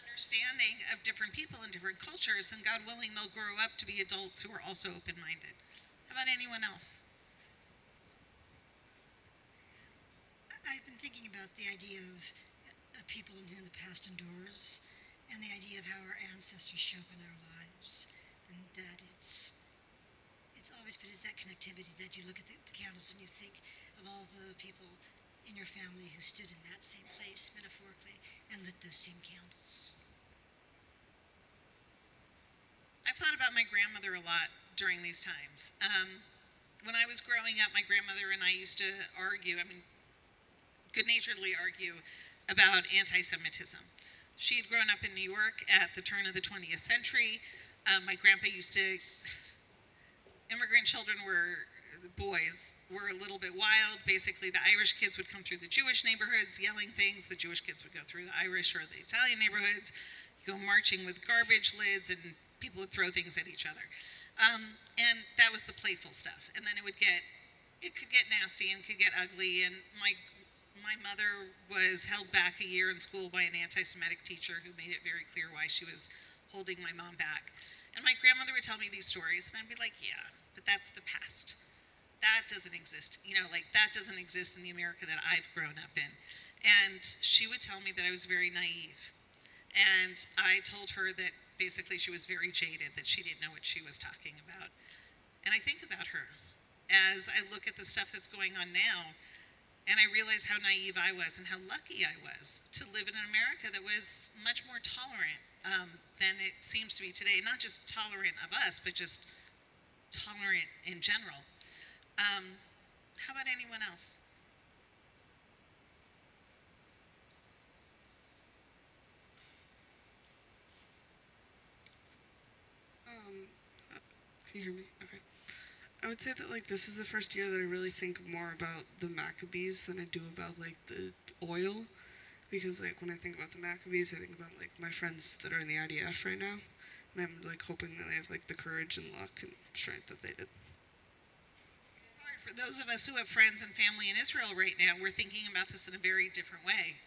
Understanding of different people and different cultures, and God willing, they'll grow up to be adults who are also open-minded. How about anyone else? I've been thinking about the idea of people in whom the past endures, and the idea of how our ancestors show up in our lives, and that it's always been that connectivity that you look at the candles and you think of all the people in your family who stood in that same place, metaphorically, and lit those same candles. I've thought about my grandmother a lot during these times. When I was growing up, my grandmother and I used to argue, good-naturedly argue, about anti-Semitism. She had grown up in New York at the turn of the 20th century. My grandpa immigrant children boys were a little bit wild. Basically, the Irish kids would come through the Jewish neighborhoods yelling things. The Jewish kids would go through the Irish or the Italian neighborhoods, go marching with garbage lids, and people would throw things at each other. And that was the playful stuff. And then it could get nasty and could get ugly. And my mother was held back a year in school by an anti-Semitic teacher who made it very clear why she was holding my mom back. And my grandmother would tell me these stories, and I'd be like, yeah, but that's the past. That doesn't exist. That doesn't exist in the America that I've grown up in. And she would tell me that I was very naive. And I told her that basically she was very jaded, that she didn't know what she was talking about. And I think about her as I look at the stuff that's going on now, and I realize how naive I was and how lucky I was to live in an America that was much more tolerant than it seems to be today. Not just tolerant of us, but just tolerant in general. How about anyone else? Can you hear me? Okay. I would say that like this is the first year that I really think more about the Maccabees than I do about like the oil, because like when I think about the Maccabees, I think about like my friends that are in the IDF right now, and I'm like hoping that they have like the courage and luck and strength that they did. It's hard for those of us who have friends and family in Israel right now. We're thinking about this in a very different way.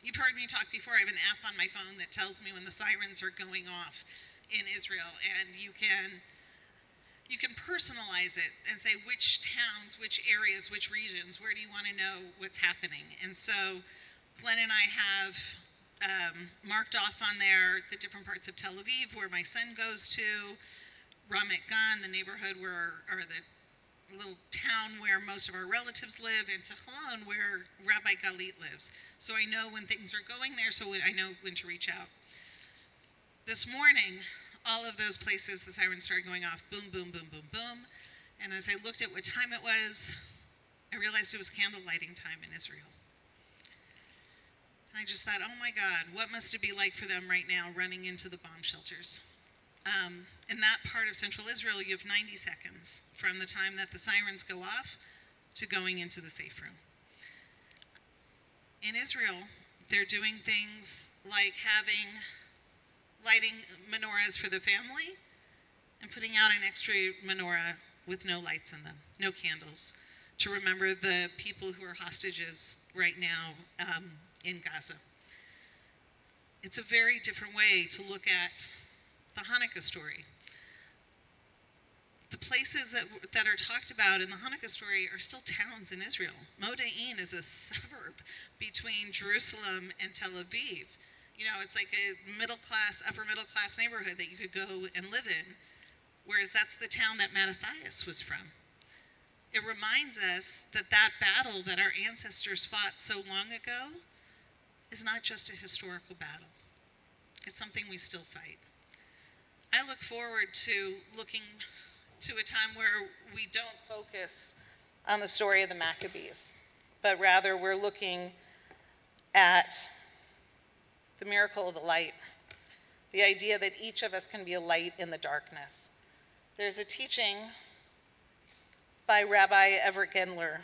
You've heard me talk before. I have an app on my phone that tells me when the sirens are going off in Israel, and you can personalize it and say which towns, which areas, which regions, where do you want to know what's happening. And so Glenn and I have marked off on there the different parts of Tel Aviv where my son goes to, Ramat Gan, the neighborhood or the little town where most of our relatives live, and Tehilon, where Rabbi Galit lives. So I know when things are going there, so I know when to reach out. This morning, all of those places, the sirens started going off, boom, boom, boom, boom, boom. And as I looked at what time it was, I realized it was candle lighting time in Israel. And I just thought, oh my God, what must it be like for them right now running into the bomb shelters? In that part of central Israel, you have 90 seconds from the time that the sirens go off to going into the safe room. In Israel, they're doing things like lighting menorahs for the family and putting out an extra menorah with no lights in them, no candles, to remember the people who are hostages right now in Gaza. It's a very different way to look at the Hanukkah story. The places that are talked about in the Hanukkah story are still towns in Israel. Modi'in is a suburb between Jerusalem and Tel Aviv. You know, it's like a upper middle class neighborhood that you could go and live in, whereas that's the town that Mattathias was from. It reminds us that battle that our ancestors fought so long ago is not just a historical battle. It's something we still fight. I look forward to looking to a time where we don't focus on the story of the Maccabees, but rather we're looking at the miracle of the light, the idea that each of us can be a light in the darkness. There's a teaching by Rabbi Everett Gendler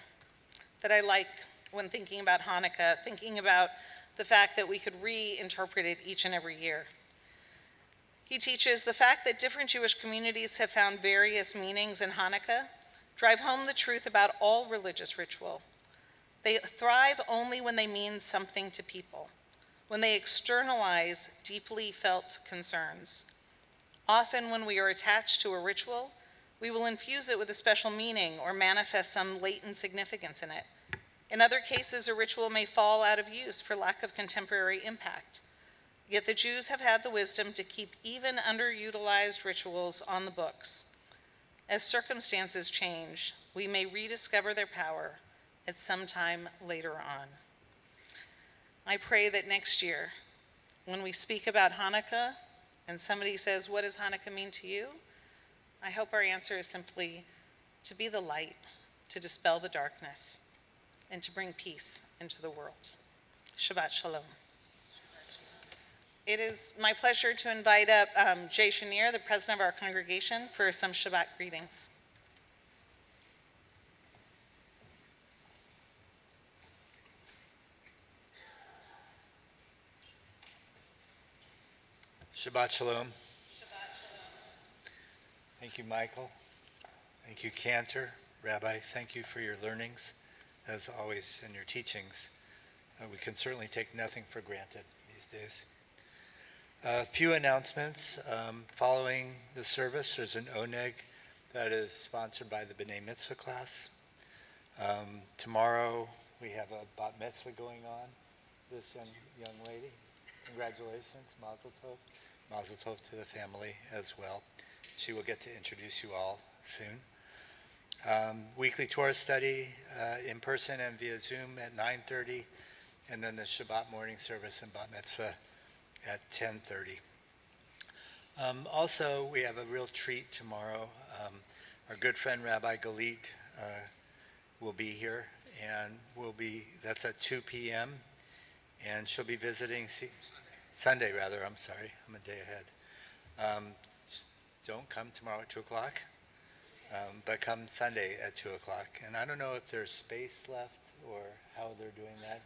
that I like when thinking about Hanukkah, thinking about the fact that we could reinterpret it each and every year. He teaches the fact that different Jewish communities have found various meanings in Hanukkah drive home the truth about all religious ritual. They thrive only when they mean something to people, when they externalize deeply felt concerns. Often when we are attached to a ritual, we will infuse it with a special meaning or manifest some latent significance in it. In other cases, a ritual may fall out of use for lack of contemporary impact. Yet the Jews have had the wisdom to keep even underutilized rituals on the books. As circumstances change, we may rediscover their power at some time later on. I pray that next year, when we speak about Hanukkah and somebody says, what does Hanukkah mean to you? I hope our answer is simply to be the light, to dispel the darkness, and to bring peace into the world. Shabbat Shalom. It is my pleasure to invite up Jay Chenier, the president of our congregation, for some Shabbat greetings. Shabbat Shalom. Thank you, Michael. Thank you, Cantor. Rabbi, thank you for your learnings, as always, and your teachings. We can certainly take nothing for granted these days. A few announcements. Following the service, there's an oneg that is sponsored by the B'nai Mitzvah class. Tomorrow, we have a bat mitzvah going on. This young lady, congratulations, mazel tov. Mazel tov to the family as well. She will get to introduce you all soon. Weekly Torah study in person and via Zoom at 9:30, and then the Shabbat morning service and Bat Mitzvah at 10:30. Also, we have a real treat tomorrow. Our good friend Rabbi Galit will be here, and that's at 2 p.m., and she'll be visiting, Sunday rather, I'm sorry, I'm a day ahead. Don't come tomorrow at 2 o'clock, but come Sunday at 2 o'clock. And I don't know if there's space left or how they're doing that.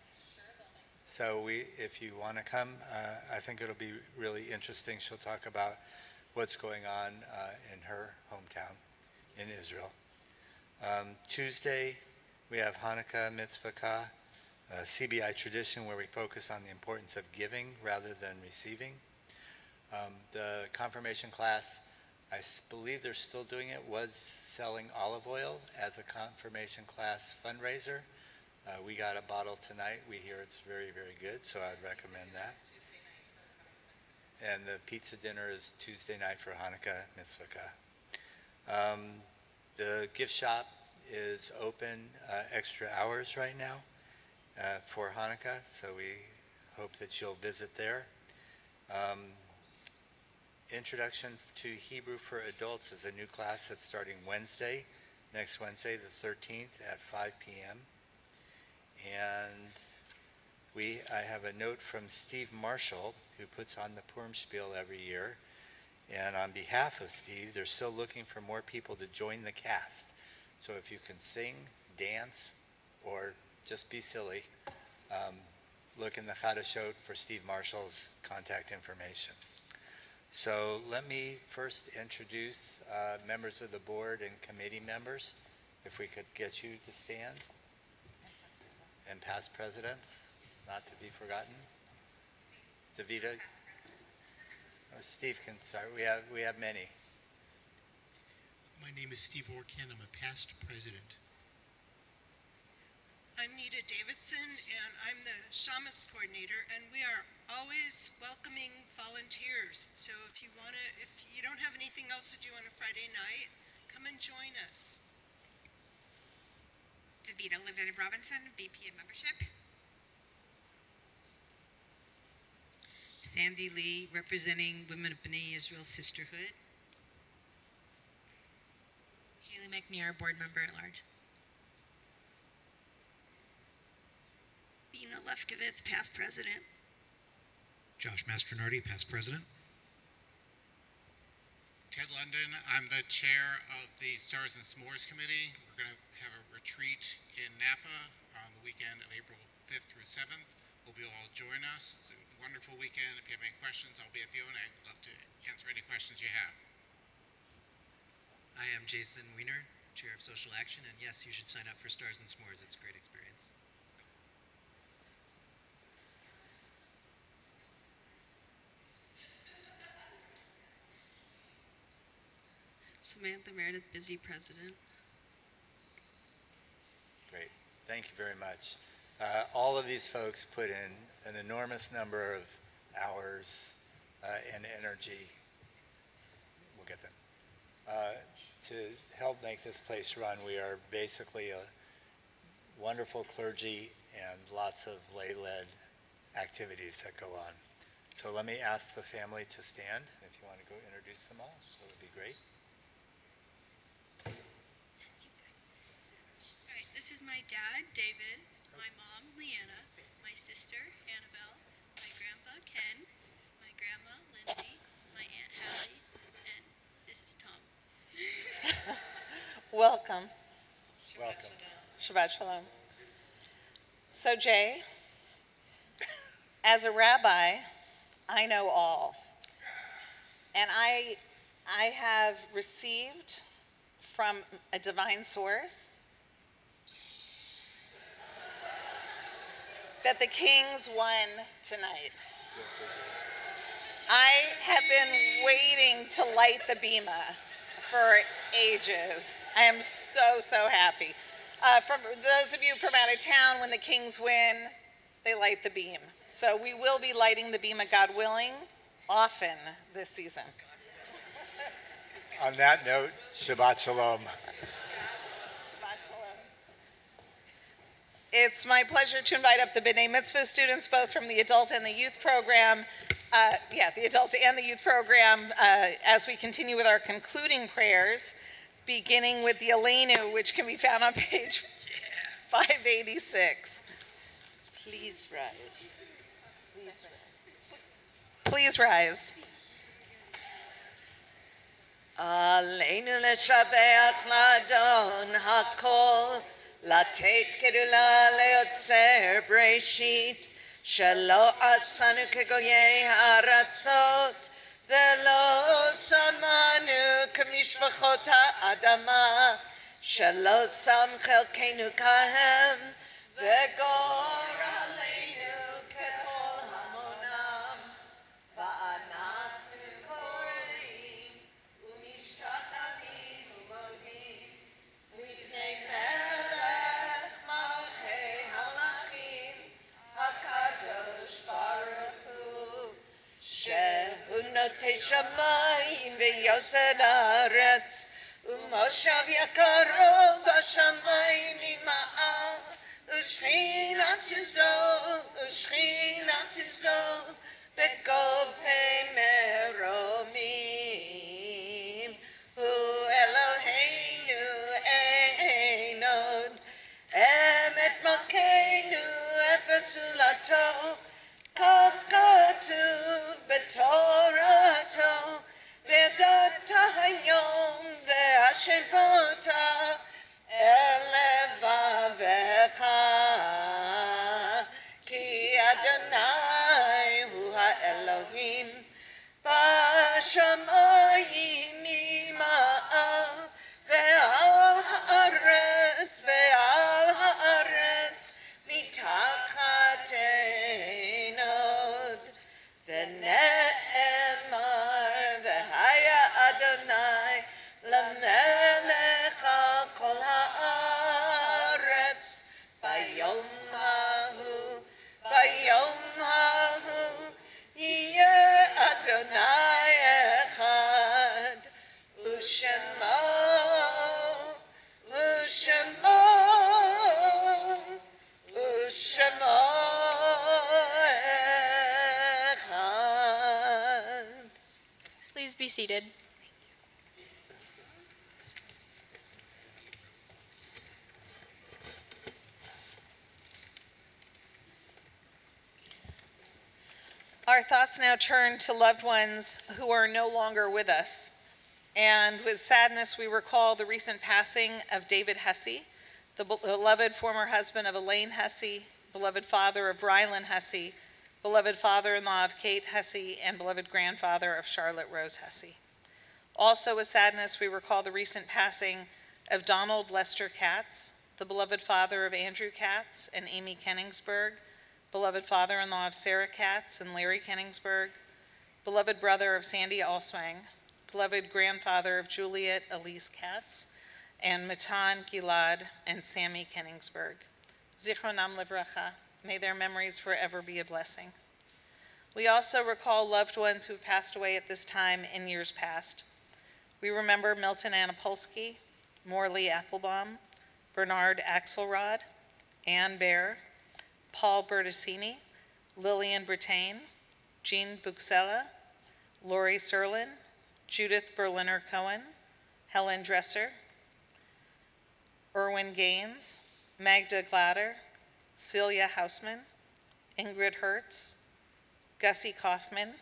So if you want to come, I think it'll be really interesting. She'll talk about what's going on in her hometown in Israel. Tuesday, we have Hanukkah Mitzvah, a CBI tradition where we focus on the importance of giving rather than receiving. The confirmation class, I believe they're still doing it, was selling olive oil as a confirmation class fundraiser. We got a bottle tonight. We hear it's very, very good, so I'd recommend that. And the pizza dinner is Tuesday night for Hanukkah Mitzvah. The gift shop is open extra hours right now for Hanukkah, so we hope that you'll visit there. Introduction to Hebrew for Adults is a new class that's starting next Wednesday, the 13th at 5 p.m. And I have a note from Steve Marshall, who puts on the Purim Spiel every year. And on behalf of Steve, they're still looking for more people to join the cast. So if you can sing, dance, or just be silly, look in the Chadashot for Steve Marshall's contact information. So let me first introduce members of the board and committee members, if we could get you to stand. And past presidents, not to be forgotten. Davida. Oh, Steve can start. We have many. My name is Steve Orkin. I'm a past president. I'm Nita Davidson, and I'm the Shamas coordinator, and we are always welcoming volunteers. So if you don't have anything else to do on a Friday night, come and join us. Davida Robinson, VP of Membership. Sandy Lee, representing Women of B'nai Israel Sisterhood. Haley McNair, board member at large. Bina Lefkowitz, past president. Josh Mastronardi, past president. Ted London, I'm the chair of the Stars and S'mores Committee. We're going to have a retreat in Napa on the weekend of April 5th through 7th. Hope you'll all join us. It's a wonderful weekend. If you have any questions, I'll be at the O&A. I'd love to answer any questions you have. I am Jason Wiener, chair of Social Action, and yes, you should sign up for Stars and S'mores. It's a great experience. Samantha Meredith, busy president. Great. Thank you very much. All of these folks put in an enormous number of hours and energy. We'll get them. To help make this place run, we are basically a wonderful clergy and lots of lay-led activities that go on. So let me ask the family to stand. If you want to go introduce them all, so it would be great. All right, this is my dad, David, my mom, Leanna, my sister, Annabelle, my grandpa, Ken, my grandma, Lindsay, my Aunt Hallie, and this is Tom. Welcome. Welcome. Shabbat Shalom. So Jay, as a rabbi, I know all. And I have received from a divine source that the Kings won tonight. I have been waiting to light the bima for ages. I am so, so happy. For those of you from out of town, when the Kings win, they light the beam. So we will be lighting the bima, God willing, often this season. On that note, Shabbat Shalom. It's my pleasure to invite up the B'nai Mitzvah students, both from the adult and the youth program. The adult and the youth program, as we continue with our concluding prayers, beginning with the Aleinu, which can be found on page 586. Please rise. Please rise. עלינו לשבח לאדון הכל, לתת גדולה ליוצר בראשית, שלא עשנו כגויי הארצות, ולא שמנו כמשפחות האדמה, שלא שם חלקנו כהם, וגור עלינו ככל המונם, ואנחנו קוראים ומשתחווים ומודים לפני מלך מלכי המלכים, הקדוש ברוך הוא, שהוא נוטה שמיים ויוסד הארץ, ומושב יקרו בשמיים ממעל, ושכינת זו בגובי מרומים. הוא אלוהינו אין עוד, אמת מלכנו אפס זולתו, כך כתוב בתורתו, וידעת היום והשבת אל לבבך, כי אדוני הוא האלוהים בשמיים ממעל, ועל הארץ מתחת אין עוד. ונאמר והיה אדוני למלך על כל הארץ, ביום ההוא יהיה אדוני אחד, ושמו אחד. Please be seated. Our thoughts now turn to loved ones who are no longer with us. And with sadness, we recall the recent passing of David Hussey, the beloved former husband of Elaine Hussey, beloved father of Rylan Hussey, beloved father-in-law of Kate Hussey, and beloved grandfather of Charlotte Rose Hussey. Also with sadness, we recall the recent passing of Donald Lester Katz, the beloved father of Andrew Katz and Amy Kenningsberg, beloved father-in-law of Sarah Katz and Larry Kenningsberg, beloved brother of Sandy Alswang, beloved grandfather of Juliet Elise Katz, and Matan Gilad and Sammy Kenningsberg. Zichronam Livracha, may their memories forever be a blessing. We also recall loved ones who have passed away at this time in years past. We remember Milton Anapolsky, Morley Applebaum, Bernard Axelrod, Ann Baer, Paul Bertesini, Lillian Brittain, Jean Buxella, Lori Serlin, Judith Berliner Cohen, Helen Dresser, Erwin Gaines, Magda Glatter, Celia Hausman, Ingrid Hertz, Gussie Kaufman,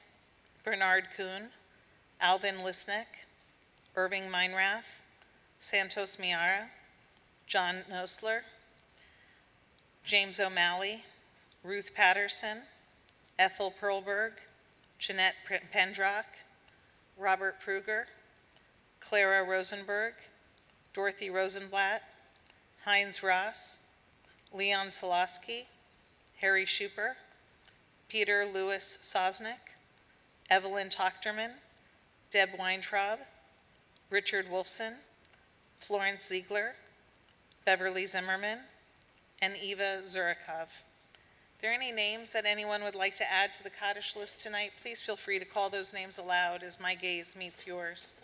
Bernard Kuhn, Alvin Lisnick, Irving Meinrath, Santos Miara, John Nosler, James O'Malley, Ruth Patterson, Ethel Perlberg, Jeanette Pendrock, Robert Pruger, Clara Rosenberg, Dorothy Rosenblatt, Heinz Ross, Leon Solosky, Harry Schuper, Peter Louis Sosnick, Evelyn Tochterman, Deb Weintraub, Richard Wolfson, Florence Ziegler, Beverly Zimmerman, and Eva Zurikov. Are there any names that anyone would like to add to the Kaddish list tonight? Please feel free to call those names aloud as my gaze meets yours.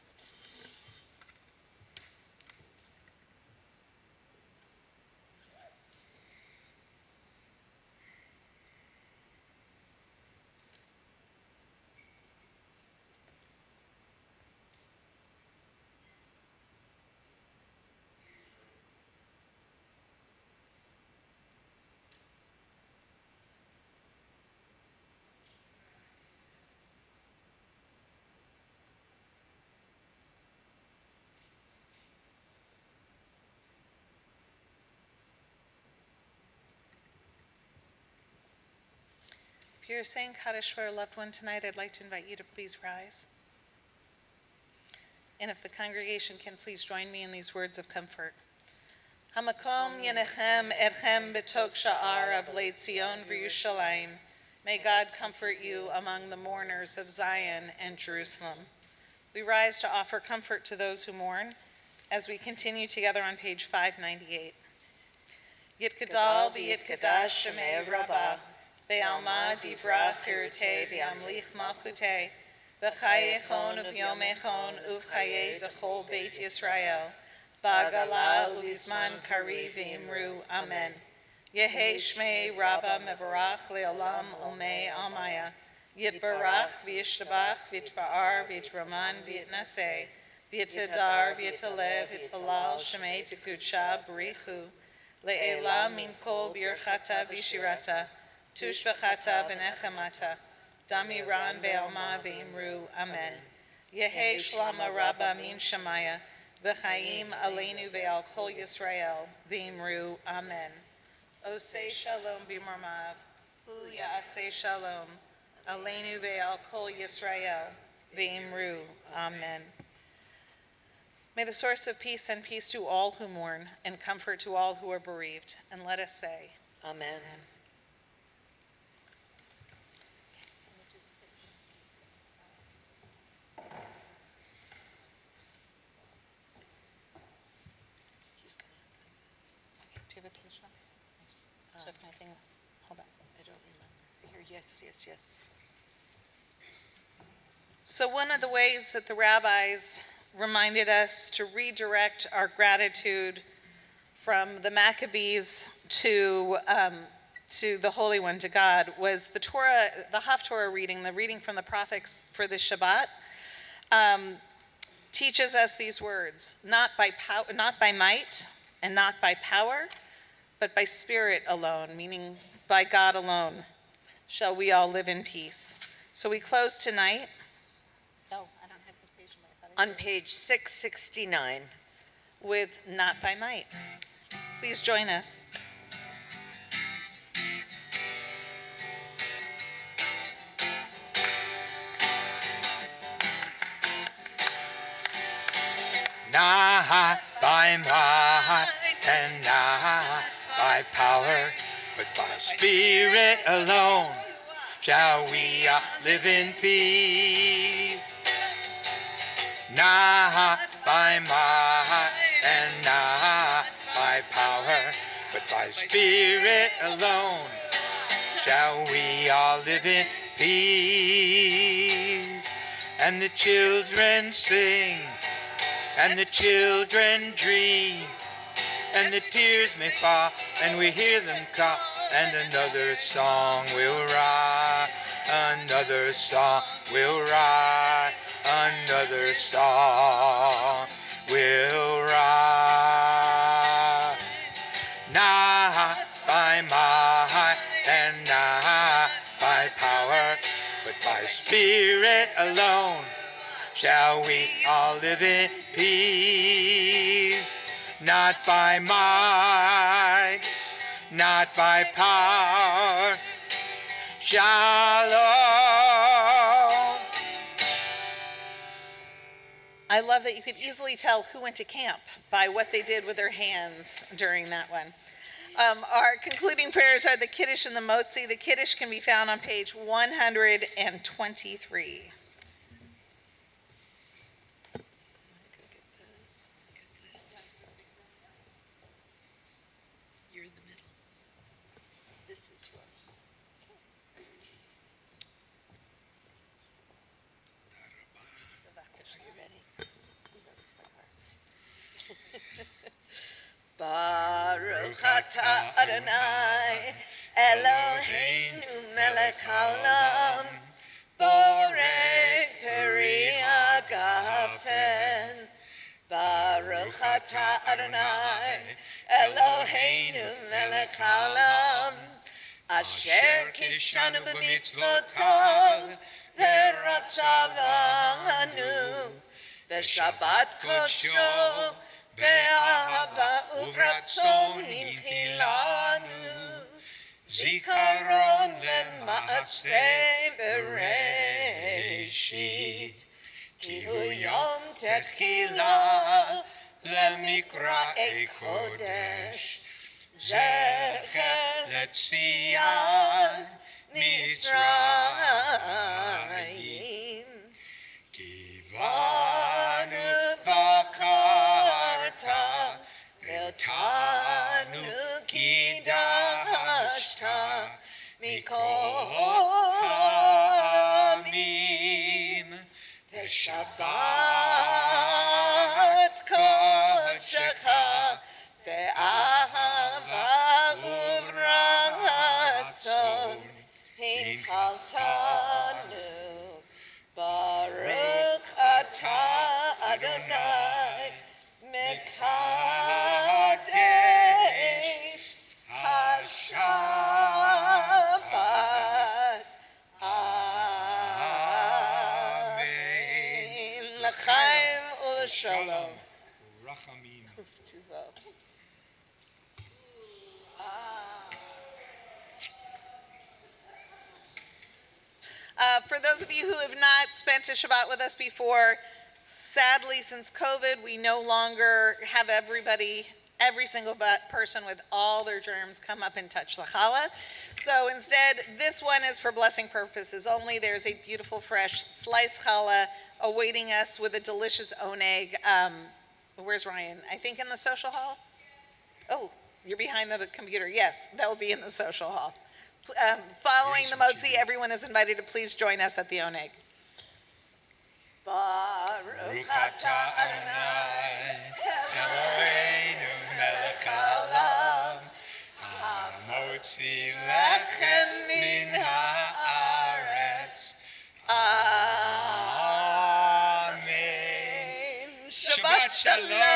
If you're saying Kaddish for a loved one tonight, I'd like to invite you to please rise. And if the congregation can please join me in these words of comfort. Hamakom yenechem etchem betok sha'ar of Leitzion v'Yushalayim. May God comfort you among the mourners of Zion and Jerusalem. We rise to offer comfort to those who mourn as we continue together on page 598. Yitkadal v'yitkadash shemei Rabbah. Be'alma divra chirute v'amlich malchute, v'chaye chon v'yome chon uv'chaye dechol Beit Yisrael, ba'gala uv'izman kari v'imru, Amen. Yehe shmei Rabba mevarach le'olam umei almaya, yitbarach v'yishtabach v'yitba'ar v'yitraman v'yitnaseh, v'yitadar v'yitalev v'yitalal shmei tekudsha b'richu, le'ela min kol birchata v'shirata, Tushvachata benechamata, Damiran be'alma ve'imru, Amen. Yehe shlama rabba min shamaya, v'chaim aleinu ve'al kol Yisrael, ve'imru, Amen. Osei shalom b'marmav, hu ya'aseh shalom, aleinu ve'al kol Yisrael, ve'imru, Amen. May the source of peace send peace to all who mourn and comfort to all who are bereaved. And let us say, Amen. Do you have a page number? I just took my thing. Hold on. I don't remember. Here, yes. So one of the ways that the rabbis reminded us to redirect our gratitude from the Maccabees to the Holy One, to God, was the Torah, the Haftorah reading, the reading from the prophets for the Shabbat, teaches us these words: not by might and not by power, but by Spirit alone, meaning by God alone, shall we all live in peace. So we close tonight. No, I don't have the page number. On page 669. With Not by Might. Please join us. Not by might and not by power, but by Spirit alone shall we live in peace. Not by might and not by power, but by Spirit alone shall we all live in peace. And the children sing, and the children dream, and the tears may fall, and we hear them call, and another song will rise, another song will rise, another song will rise. Not by might and not by power, but by Spirit alone shall we all live in peace. Not by might, not by power. Shalom. I love that you could easily tell who went to camp by what they did with their hands during that one. Our concluding prayers are the Kiddush and the Motzi. The Kiddush can be found on page 123. You're in the middle. This is yours. ata Adonai, Eloheinu melech haolam, borei peri hagafen. Baruch ata Adonai, Eloheinu melech haolam, asher kiddushanu b'mitzvotav, v'ratzavanu, v'shabbat kodsho, be'ahava uvratzon hinchilanu, zikaron le'maaseh bereshit, ki hu yom techila le'mikra'ei kodesh, zecher le'tziat Mitzrayim. Kivanu vakarta, ve'otanu kidashta, mikol ha'amim, ve'shabbat kodshecha, ve'ahava uvratzon, hinchaltanu. Baruch atah Adonai, mekadesh hashabbat. Amen. L'chaim u'shalom. Rachamim. For those of you who have not spent a Shabbat with us before, sadly, since COVID, we no longer have every single person with all their germs come up and touch the challah. So instead, this one is for blessing purposes only. There's a beautiful, fresh sliced challah awaiting us with a delicious oneg. Where's Ryan? I think in the social hall? Oh, you're behind the computer. Yes, that will be in the social hall. Following the motzi, everyone is invited to please join us at the oneg. Baruch atah Adonai, Eloheinu melech haolam, hamotzi lechem min haaretz. Amen. Shabbat shalom.